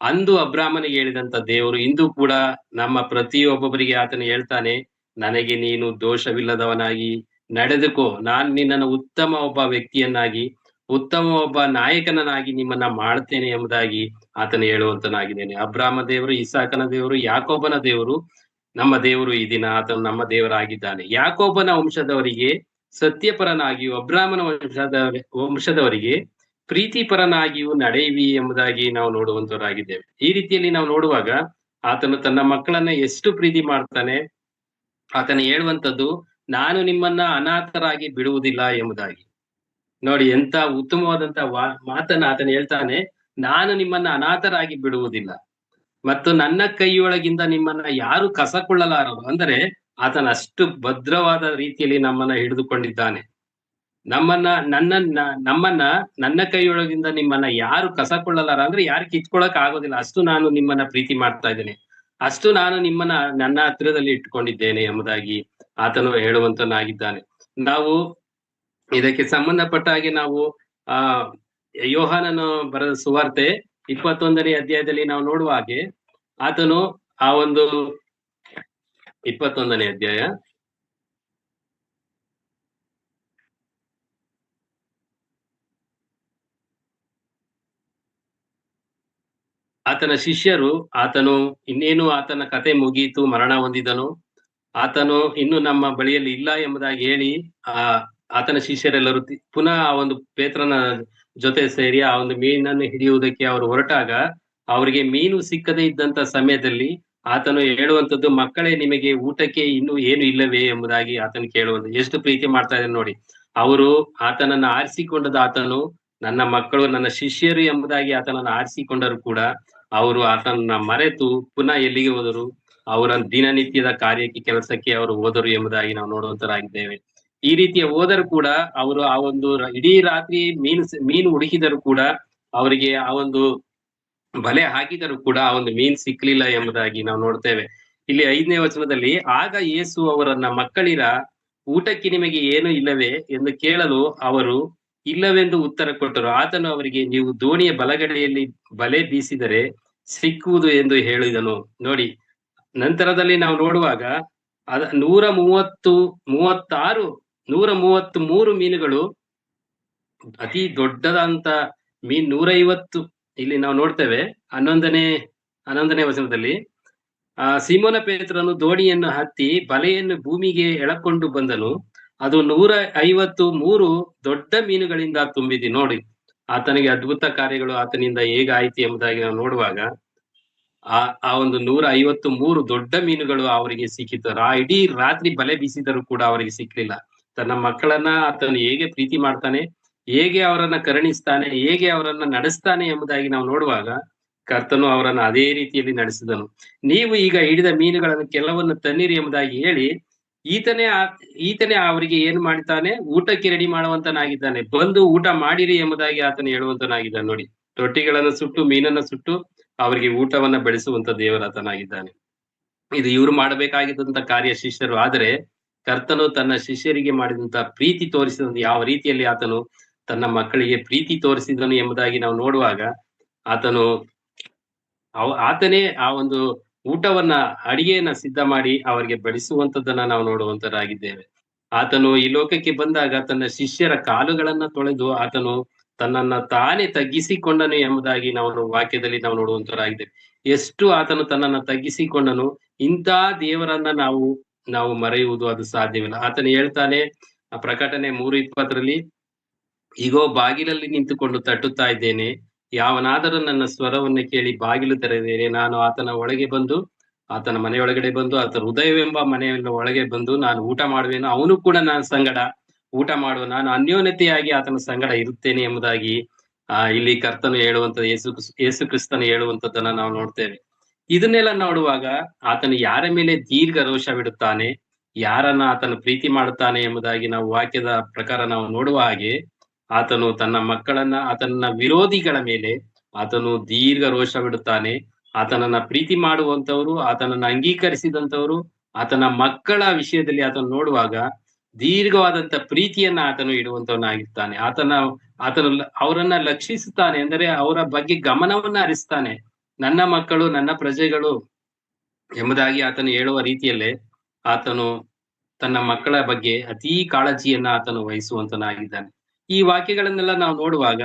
ಅಂದು ಅಬ್ರಾಮನಿಗೆ ಹೇಳಿದಂತ ದೇವರು ಇಂದು ಕೂಡ ನಮ್ಮ ಪ್ರತಿಯೊಬ್ಬೊಬ್ಬರಿಗೆ ಆತನು ಹೇಳ್ತಾನೆ, ನನಗೆ ನೀನು ದೋಷವಿಲ್ಲದವನಾಗಿ ನಡೆದುಕೋ, ನಾನು ನಿನ್ನನ್ನು ಉತ್ತಮ ಒಬ್ಬ ವ್ಯಕ್ತಿಯನ್ನಾಗಿ, ಉತ್ತಮ ಒಬ್ಬ ನಾಯಕನನ್ನಾಗಿ ನಿಮ್ಮನ್ನ ಮಾಡ್ತೇನೆ ಎಂಬುದಾಗಿ ಆತನು ಹೇಳುವಂತನಾಗಿದ್ದೇನೆ. ಅಬ್ರಾಮ ದೇವರು, ಇಸಾಕನ ದೇವರು, ಯಾಕೋಬನ ದೇವರು ನಮ್ಮ ದೇವರು. ಈ ದಿನ ಆತನು ನಮ್ಮ ದೇವರಾಗಿದ್ದಾನೆ. ಯಾಕೋಬನ ವಂಶದವರಿಗೆ ಸತ್ಯಪರನಾಗಿಯೂ ಅಬ್ರಾಮನ ವಂಶದವರಿಗೆ ಪ್ರೀತಿಪರನಾಗಿಯೂ ನಡೆಯುವಿ ಎಂಬುದಾಗಿ ನಾವು ನೋಡುವಂತವರಾಗಿದ್ದೇವೆ. ಈ ರೀತಿಯಲ್ಲಿ ನಾವು ನೋಡುವಾಗ ಆತನು ತನ್ನ ಮಕ್ಕಳನ್ನ ಎಷ್ಟು ಪ್ರೀತಿ ಮಾಡ್ತಾನೆ. ಆತನು ಹೇಳುವಂತದ್ದು, ನಾನು ನಿಮ್ಮನ್ನ ಅನಾಥರಾಗಿ ಬಿಡುವುದಿಲ್ಲ ಎಂಬುದಾಗಿ. ನೋಡಿ, ಎಂತ ಉತ್ತಮವಾದಂತ ಮಾತನ್ನ ಆತನು ಹೇಳ್ತಾನೆ, ನಾನು ನಿಮ್ಮನ್ನ ಅನಾಥರಾಗಿ ಬಿಡುವುದಿಲ್ಲ ಮತ್ತು ನನ್ನ ಕೈಯೊಳಗಿಂದ ನಿಮ್ಮನ್ನ ಯಾರು ಕಸಕೊಳ್ಳಲಾರರು. ಅಂದರೆ ಆತನ ಅಷ್ಟು ಭದ್ರವಾದ ರೀತಿಯಲ್ಲಿ ನಮ್ಮನ್ನ ಹಿಡಿದುಕೊಂಡಿದ್ದಾನೆ. ನಮ್ಮನ್ನ ನನ್ನ ಕೈಯೊಳಗಿಂದ ನಿಮ್ಮನ್ನ ಯಾರು ಕಸಕೊಳ್ಳಲಾರ, ಅಂದ್ರೆ ಯಾರು ಕಿತ್ಕೊಳಕ್ ಆಗೋದಿಲ್ಲ. ಅಷ್ಟು ನಾನು ನಿಮ್ಮನ್ನ ಪ್ರೀತಿ ಮಾಡ್ತಾ ಇದ್ದೇನೆ, ಅಷ್ಟು ನಾನು ನಿಮ್ಮನ್ನ ನನ್ನ ಹತ್ತಿರದಲ್ಲಿ ಇಟ್ಕೊಂಡಿದ್ದೇನೆ ಎಂಬುದಾಗಿ ಆತನು ಹೇಳುವಂತನಾಗಿದ್ದಾನೆ. ನಾವು ಇದಕ್ಕೆ ಸಂಬಂಧಪಟ್ಟ ಹಾಗೆ ನಾವು ಯೋಹಾನನು ಬರೆದ ಸುವಾರ್ತೆ 21ನೇ ಅಧ್ಯಾಯದಲ್ಲಿ ನಾವು ನೋಡುವ ಹಾಗೆ ಆತನು ಆ ಒಂದು 21ನೇ ಅಧ್ಯಾಯ. ಆತನ ಶಿಷ್ಯರು ಆತನು ಇನ್ನೇನು ಆತನ ಕತೆ ಮುಗಿಯಿತು, ಮರಣ ಹೊಂದಿದನು, ಆತನು ಇನ್ನು ನಮ್ಮ ಬಳಿಯಲ್ಲಿ ಇಲ್ಲ ಎಂಬುದಾಗಿ ಹೇಳಿ ಆ ಆತನ ಶಿಷ್ಯರೆಲ್ಲರೂ ಪುನಃ ಆ ಒಂದು ಪೇತ್ರನ ಜೊತೆ ಸೇರಿ ಆ ಒಂದು ಮೀನನ್ನು ಹಿಡಿಯುವುದಕ್ಕೆ ಅವರು ಹೊರಟಾಗ ಅವರಿಗೆ ಮೀನು ಸಿಕ್ಕದೇ ಇದ್ದಂತ ಸಮಯದಲ್ಲಿ ಆತನು ಹೇಳುವಂತದ್ದು, ಮಕ್ಕಳೇ ನಿಮಗೆ ಊಟಕ್ಕೆ ಇನ್ನು ಏನು ಇಲ್ಲವೇ ಎಂಬುದಾಗಿ ಆತನು ಕೇಳುವುದು. ಎಷ್ಟು ಪ್ರೀತಿ ಮಾಡ್ತಾ ಇದ್ದಾನೆ ನೋಡಿ. ಅವರು ಆತನನ್ನ ಆರಿಸಿಕೊಂಡದ ಆತನು ನನ್ನ ಮಕ್ಕಳು ನನ್ನ ಶಿಷ್ಯರು ಎಂಬುದಾಗಿ ಆತನನ್ನು ಆರಿಸಿಕೊಂಡರು ಕೂಡ ಅವರು ಆತನನ್ನ ಮರೆತು ಪುನಃ ಎಲ್ಲಿಗೆ ಹೋದರು? ಅವರ ದಿನನಿತ್ಯದ ಕಾರ್ಯಕ್ಕೆ ಕೆಲಸಕ್ಕೆ ಅವರು ಹೋದರು ಎಂಬುದಾಗಿ ನಾವು ನೋಡುವಂತರಾಗಿದ್ದೇವೆ. ಈ ರೀತಿಯ ಹೋದರೂ ಕೂಡ ಅವರು ಆ ಒಂದು ಇಡೀ ರಾತ್ರಿ ಮೀನು ಹುಡುಕಿದರೂ ಕೂಡ ಅವರಿಗೆ ಆ ಒಂದು ಬಲೆ ಹಾಕಿದರೂ ಕೂಡ ಆ ಒಂದು ಮೀನ್ ಸಿಕ್ಲಿಲ್ಲ ಎಂಬುದಾಗಿ ನಾವು ನೋಡ್ತೇವೆ. ಇಲ್ಲಿ 5ನೇ ವಚನದಲ್ಲಿ, ಆಗ ಯೇಸು ಅವರನ್ನ, ಮಕ್ಕಳಿರ ಊಟಕ್ಕೆ ನಿಮಗೆ ಏನು ಇಲ್ಲವೇ ಎಂದು ಕೇಳಲು ಅವರು ಇಲ್ಲವೆಂದು ಉತ್ತರ ಕೊಟ್ಟರು. ಆತನು ಅವರಿಗೆ, ನೀವು ದೋಣಿಯ ಬಲಗಡೆಯಲ್ಲಿ ಬಲೆ ಬೀಸಿದರೆ ಸಿಕ್ಕುವುದು ಎಂದು ಹೇಳಿದನು. ನೋಡಿ, ನಂತರದಲ್ಲಿ ನಾವು ನೋಡುವಾಗ 133 ಮೀನುಗಳು, ಅತಿ ದೊಡ್ಡದಂತ ಮೀನ್ 150. ಇಲ್ಲಿ ನಾವು ನೋಡ್ತೇವೆ 11ನೇ ವಚನದಲ್ಲಿ, ಸಿಮೋನ ಪೇತ್ರನು ದೋಣಿಯನ್ನು ಹತ್ತಿ ಬಲೆಯನ್ನು ಭೂಮಿಗೆ ಎಳಕೊಂಡು ಬಂದನು, ಅದು 153 ದೊಡ್ಡ ಮೀನುಗಳಿಂದ ತುಂಬಿದೆ. ನೋಡಿ, ಆತನಿಗೆ ಅದ್ಭುತ ಕಾರ್ಯಗಳು ಆತನಿಂದ ಹೇಗಾಯ್ತು ಎಂಬುದಾಗಿ ನಾವು ನೋಡುವಾಗ ಆ ಒಂದು 153 ದೊಡ್ಡ ಮೀನುಗಳು ಅವರಿಗೆ ಸಿಕ್ಕಿತು. ಇಡೀ ರಾತ್ರಿ ಬಲೆ ಬೀಸಿದರೂ ಕೂಡ ಅವರಿಗೆ ಸಿಕ್ಲಿಲ್ಲ. ತನ್ನ ಮಕ್ಕಳನ್ನ ಆತನು ಹೇಗೆ ಪ್ರೀತಿ ಮಾಡ್ತಾನೆ, ಹೇಗೆ ಅವರನ್ನ ಕರುಣಿಸ್ತಾನೆ, ಹೇಗೆ ಅವರನ್ನ ನಡೆಸ್ತಾನೆ ಎಂಬುದಾಗಿ ನಾವು ನೋಡುವಾಗ ಕರ್ತನು ಅವರನ್ನು ಅದೇ ರೀತಿಯಲ್ಲಿ ನಡೆಸಿದನು. ನೀವು ಈಗ ಹಿಡಿದ ಮೀನುಗಳನ್ನು ಕೆಲವನ್ನು ತನ್ನಿರಿ ಎಂಬುದಾಗಿ ಹೇಳಿ ಈತನೇ ಅವರಿಗೆ ಏನು ಮಾಡ್ತಾನೆ, ಊಟಕ್ಕೆ ರೆಡಿ ಮಾಡುವಂತನಾಗಿದ್ದಾನೆ. ಬಂದು ಊಟ ಮಾಡಿರಿ ಎಂಬುದಾಗಿ ಆತನು ಹೇಳುವಂತನಾಗಿದ್ದಾನೆ. ನೋಡಿ, ರೊಟ್ಟಿಗಳನ್ನು ಸುಟ್ಟು ಮೀನನ್ನ ಸುಟ್ಟು ಅವರಿಗೆ ಊಟವನ್ನ ಬೆಳೆಸುವಂತ ದೇವರಾತನಾಗಿದ್ದಾನೆ. ಇದು ಇವರು ಮಾಡಬೇಕಾಗಿದ್ದಂತ ಕಾರ್ಯ ಶಿಷ್ಯರು. ಆದರೆ ಕರ್ತನು ತನ್ನ ಶಿಷ್ಯರಿಗೆ ಮಾಡಿದಂತ ಪ್ರೀತಿ ತೋರಿಸಿದ ಯಾವ ರೀತಿಯಲ್ಲಿ ಆತನು ತನ್ನ ಮಕ್ಕಳಿಗೆ ಪ್ರೀತಿ ತೋರಿಸಿದನು ಎಂಬುದಾಗಿ ನಾವು ನೋಡುವಾಗ ಆತನೇ ಆ ಒಂದು ಊಟವನ್ನ, ಅಡಿಗೆಯನ್ನ ಸಿದ್ಧ ಮಾಡಿ ಅವರಿಗೆ ಬಡಿಸುವಂತದ್ದನ್ನ ನಾವು ನೋಡುವಂತರಾಗಿದ್ದೇವೆ. ಆತನು ಈ ಲೋಕಕ್ಕೆ ಬಂದಾಗ ತನ್ನ ಶಿಷ್ಯರ ಕಾಲುಗಳನ್ನ ತೊಳೆದು ಆತನು ತನ್ನನ್ನ ತಾನೇ ತಗ್ಗಿಸಿಕೊಂಡನು ಎಂಬುದಾಗಿ ನಾವು ವಾಕ್ಯದಲ್ಲಿ ನಾವು ನೋಡುವಂತರಾಗಿದ್ದೇವೆ. ಎಷ್ಟು ಆತನು ತನ್ನನ್ನ ತಗ್ಗಿಸಿಕೊಂಡನು, ಇಂಥ ದೇವರನ್ನ ನಾವು ಮರೆಯುವುದು ಅದು ಸಾಧ್ಯವಿಲ್ಲ. ಆತನು ಹೇಳ್ತಾನೆ ಪ್ರಕಟಣೆ 3:20ರಲ್ಲಿ, ಈಗೋ ಬಾಗಿಲಲ್ಲಿ ನಿಂತುಕೊಂಡು ತಟ್ಟುತ್ತಾ ಇದ್ದೇನೆ, ಯಾವನಾದರೂ ನನ್ನ ಸ್ವರವನ್ನು ಕೇಳಿ ಬಾಗಿಲು ತೆರೆದರೆ ನಾನು ಆತನ ಒಳಗೆ ಬಂದು, ಆತನ ಮನೆಯೊಳಗಡೆ ಬಂದು, ಆತನ ಹೃದಯವೆಂಬ ಮನೆಯ ಒಳಗೆ ಬಂದು ನಾನು ಊಟ ಮಾಡುವೆನು, ಅವನು ಕೂಡ ನನ್ನ ಸಂಗಡ ಊಟ ಮಾಡುವ, ನಾನು ಅನ್ಯೋನ್ಯತೆಯಾಗಿ ಆತನ ಸಂಗಡ ಇರುತ್ತೇನೆ ಎಂಬುದಾಗಿ ಇಲ್ಲಿ ಕರ್ತನು ಹೇಳುವಂತ ಯೇಸು ಕ್ರಿಸ್ತನು ಹೇಳುವಂತದ್ದನ್ನ ನಾವು ನೋಡ್ತೇವೆ. ಇದನ್ನೆಲ್ಲ ನೋಡುವಾಗ ಆತನು ಯಾರ ಮೇಲೆ ದೀರ್ಘ ರೋಷವಿಡುತ್ತಾನೆ, ಯಾರನ್ನ ಆತನು ಪ್ರೀತಿ ಮಾಡುತ್ತಾನೆ ಎಂಬುದಾಗಿ ನಾವು ವಾಕ್ಯದ ಪ್ರಕಾರ ನಾವು ನೋಡುವ ಹಾಗೆ, ಆತನು ತನ್ನ ಮಕ್ಕಳನ್ನ, ಆತನ ವಿರೋಧಿಗಳ ಮೇಲೆ ಆತನು ದೀರ್ಘ ರೋಷವಿಡುತ್ತಾನೆ. ಆತನನ್ನ ಪ್ರೀತಿ ಮಾಡುವಂತವರು, ಆತನನ್ನ ಅಂಗೀಕರಿಸಿದಂತವರು, ಆತನ ಮಕ್ಕಳ ವಿಷಯದಲ್ಲಿ ಆತನು ನೋಡುವಾಗ ದೀರ್ಘವಾದಂತ ಪ್ರೀತಿಯನ್ನ ಆತನು ಇಡುವಂತವನಾಗಿರ್ತಾನೆ. ಆತನು ಅವರನ್ನ ಲಕ್ಷಿಸುತ್ತಾನೆ, ಅಂದರೆ ಅವರ ಬಗ್ಗೆ ಗಮನವನ್ನ ಹರಿಸ್ತಾನೆ. ನನ್ನ ಮಕ್ಕಳು ನನ್ನ ಪ್ರಜೆಗಳು ಎಂಬುದಾಗಿ ಆತನು ಹೇಳುವ ರೀತಿಯಲ್ಲೇ ಆತನು ತನ್ನ ಮಕ್ಕಳ ಬಗ್ಗೆ ಅತೀ ಕಾಳಜಿಯನ್ನ ಆತನು ವಹಿಸುವಂತನಾಗಿದ್ದಾನೆ. ಈ ವಾಕ್ಯಗಳನ್ನೆಲ್ಲ ನಾವು ನೋಡುವಾಗ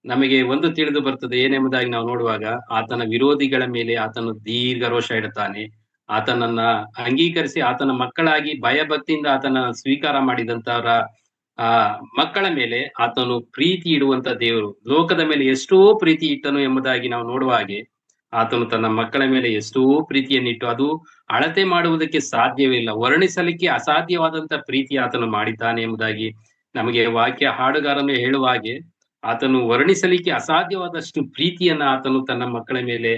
ನಮಗೆ ಒಂದು ತಿಳಿದು ಬರ್ತದೆ, ಏನೆಂಬುದಾಗಿ ನಾವು ನೋಡುವಾಗ ಆತನ ವಿರೋಧಿಗಳ ಮೇಲೆ ಆತನು ದೀರ್ಘ ರೋಷ ಇಡುತ್ತಾನೆ. ಆತನನ್ನ ಅಂಗೀಕರಿಸಿ ಆತನ ಮಕ್ಕಳಾಗಿ ಭಯಭಕ್ತಿಯಿಂದ ಆತನ ಸ್ವೀಕಾರ ಮಾಡಿದಂತವರ ಮಕ್ಕಳ ಮೇಲೆ ಆತನು ಪ್ರೀತಿ ಇಡುವಂತ ದೇವರು. ಲೋಕದ ಮೇಲೆ ಎಷ್ಟೋ ಪ್ರೀತಿ ಇಟ್ಟನು ಎಂಬುದಾಗಿ ನಾವು ನೋಡುವ ಹಾಗೆ ಆತನು ತನ್ನ ಮಕ್ಕಳ ಮೇಲೆ ಎಷ್ಟೋ ಪ್ರೀತಿಯನ್ನಿಟ್ಟು ಅದು ಅಳತೆ ಮಾಡುವುದಕ್ಕೆ ಸಾಧ್ಯವಿಲ್ಲ, ವರ್ಣಿಸಲಿಕ್ಕೆ ಅಸಾಧ್ಯವಾದಂತ ಪ್ರೀತಿ ಆತನು ಮಾಡಿದ್ದಾನೆ ಎಂಬುದಾಗಿ ನಮಗೆ ವಾಕ್ಯ ಹಾಡುಗಾರನು ಹೇಳುವ ಹಾಗೆ, ಆತನು ವರ್ಣಿಸಲಿಕ್ಕೆ ಅಸಾಧ್ಯವಾದಷ್ಟು ಪ್ರೀತಿಯನ್ನ ಆತನು ತನ್ನ ಮಕ್ಕಳ ಮೇಲೆ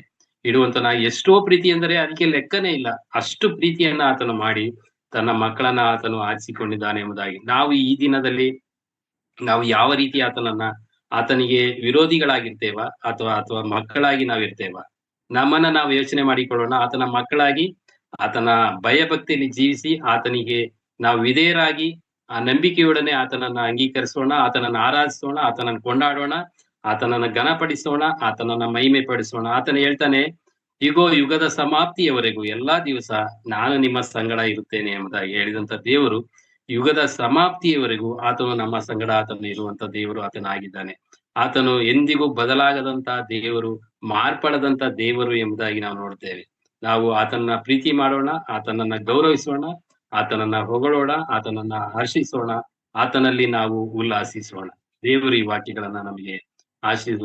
ಇಡುವಂತನಾಗಿ, ಎಷ್ಟೋ ಪ್ರೀತಿ ಎಂದರೆ ಅದಕ್ಕೆ ಲೆಕ್ಕನೇ ಇಲ್ಲ, ಅಷ್ಟು ಪ್ರೀತಿಯನ್ನ ಆತನು ಮಾಡಿ ತನ್ನ ಮಕ್ಕಳನ್ನ ಆತನು ಆರಿಸಿಕೊಂಡಿದ್ದಾನೆ ಎಂಬುದಾಗಿ. ನಾವು ಈ ದಿನದಲ್ಲಿ ನಾವು ಯಾವ ರೀತಿ ಆತನಿಗೆ ವಿರೋಧಿಗಳಾಗಿರ್ತೇವ ಅಥವಾ ಮಕ್ಕಳಾಗಿ ನಾವಿರ್ತೇವ? ನಮ್ಮನ್ನ ನಾವು ಯೋಚನೆ ಮಾಡಿಕೊಳ್ಳೋಣ. ಆತನ ಮಕ್ಕಳಾಗಿ ಆತನ ಭಯಭಕ್ತಿಯಲ್ಲಿ ಜೀವಿಸಿ ಆತನಿಗೆ ನಾವು ವಿಧೇಯರಾಗಿ ಆ ನಂಬಿಕೆಯೊಡನೆ ಆತನನ್ನ ಅಂಗೀಕರಿಸೋಣ, ಆತನನ್ನ ಆರಾಧಿಸೋಣ, ಆತನನ್ನು ಕೊಂಡಾಡೋಣ, ಆತನನ್ನ ಘನಪಡಿಸೋಣ, ಆತನನ್ನ ಮಹಿಮೆ ಪಡಿಸೋಣ. ಆತನ ಹೇಳ್ತಾನೆ, ಇಗೋ ಯುಗದ ಸಮಾಪ್ತಿಯವರೆಗೂ ಎಲ್ಲಾ ದಿವಸ ನಾನು ನಿಮ್ಮ ಸಂಗಡ ಇರುತ್ತೇನೆ ಎಂಬುದಾಗಿ ಹೇಳಿದಂತ ದೇವರು ಯುಗದ ಸಮಾಪ್ತಿಯವರೆಗೂ ಆತನು ನಮ್ಮ ಸಂಗಡ ಆತನು ಇರುವಂತ ದೇವರು ಆತನಾಗಿದ್ದಾನೆ. ಆತನು ಎಂದಿಗೂ ಬದಲಾಗದಂತ ದೇವರು, ಮಾರ್ಪಡದಂತ ದೇವರು ಎಂಬುದಾಗಿ ನಾವು ನೋಡ್ತೇವೆ. ನಾವು ಆತನನ್ನ ಪ್ರೀತಿ ಮಾಡೋಣ, ಆತನನ್ನ ಗೌರವಿಸೋಣ, ಆತನನ್ನ ಹೊಗಳೋಣ, ಆತನನ್ನ ಹರ್ಷಿಸೋಣ, ಆತನಲ್ಲಿ ನಾವು ಉಲ್ಲಾಸಿಸೋಣ. ದೇವರು ಈ ವಾಕ್ಯಗಳನ್ನ ನಮಗೆ ಆಶೀರ್ವದಿಸಲಿ.